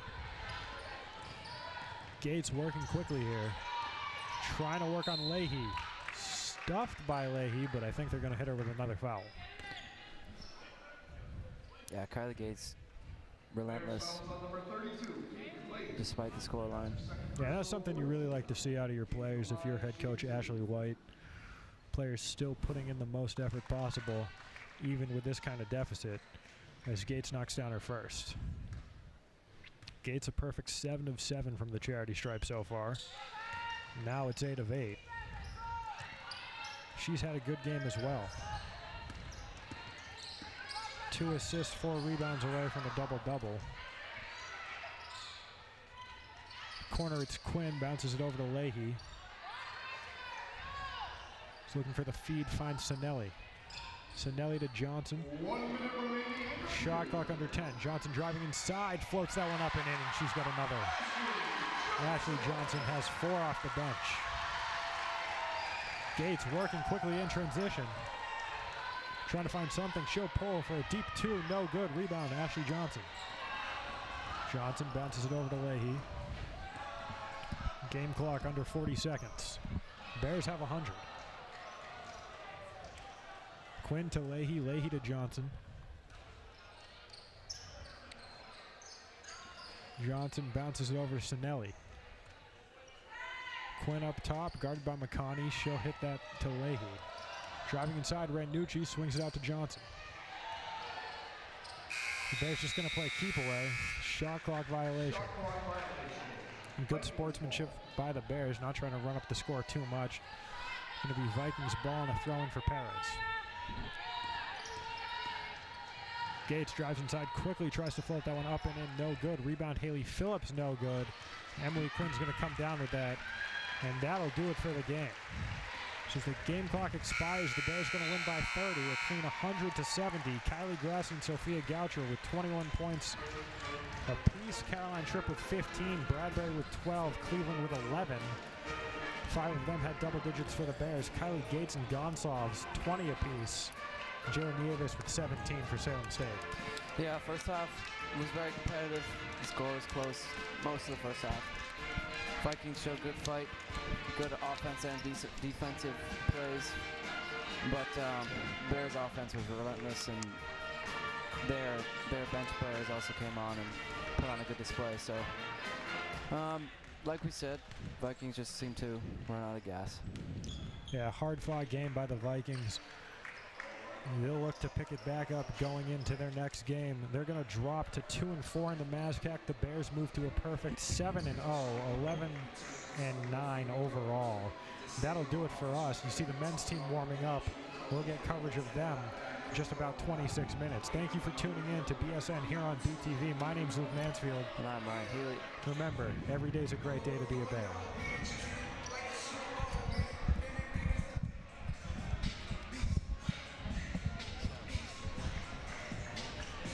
Speaker 1: Gates working quickly here. Trying to work on Leahy. Stuffed by Leahy, but I think they're going to hit her with another foul.
Speaker 2: Yeah, Kylie Gates, relentless, despite the scoreline.
Speaker 1: Yeah, that's something you really like to see out of your players if you're head coach Ashley White. Players still putting in the most effort possible, even with this kind of deficit, as Gates knocks down her first. Gates a perfect 7 of 7 from the charity stripe so far. Now it's 8 of 8. She's had a good game as well. 2 assists, 4 rebounds away from a double-double. Corner, it's Quinn, bounces it over to Leahy. He's looking for the feed, finds Sinelli. Sinelli to Johnson. Shot clock under 10. Johnson driving inside, floats that one up and in, and she's got another. Ashley Johnson has 4 off the bench. Gates working quickly in transition. Trying to find something. She'll pull for a deep 2. No good. Rebound, Ashley Johnson. Johnson bounces it over to Leahy. Game clock under 40 seconds. Bears have 100. Quinn to Leahy. Leahy to Johnson. Johnson bounces it over to Sinelli. Quinn up top, guarded by McConney. She'll hit that to Leahy. Driving inside, Ranucci swings it out to Johnson. The Bears just going to play keep away. Shot clock violation. And good sportsmanship by the Bears, not trying to run up the score too much. Going to be Vikings ball and a throw-in for Perez. Gates drives inside quickly, tries to float that one up and in, no good. Rebound, Haley Phillips, no good. Emily Quinn's going to come down with that, and that'll do it for the game. So as the game clock expires, the Bears going to win by 30, a clean 100-70. Kylie Grass and Sophia Goucher with 21 points apiece. Caroline Tripp with 15, Bradbury with 12, Cleveland with 11. 5 of them had double digits for the Bears. Kylie Gates and Gonsalves, 20 apiece. Jalen Nieves with 17 for Salem State.
Speaker 2: Yeah, first half was very competitive. The score was close most of the first half. Vikings showed good fight, good offense and defensive plays, but Bears offense was relentless, and their bench players also came on and put on a good display. So, like we said, Vikings just seem to run out of gas.
Speaker 1: Yeah, hard-fought game by the Vikings. They'll look to pick it back up going into their next game. They're going to drop to 2-4 in the MASCAC. The Bears move to a perfect 7-0, 11-9 overall. That'll do it for us. You see the men's team warming up. We'll get coverage of them in just about 26 minutes. Thank you for tuning in to BSN here on BTV. My name's Luke Mansfield.
Speaker 2: And I'm Ryan Healy.
Speaker 1: Remember, every day's a great day to be a Bear.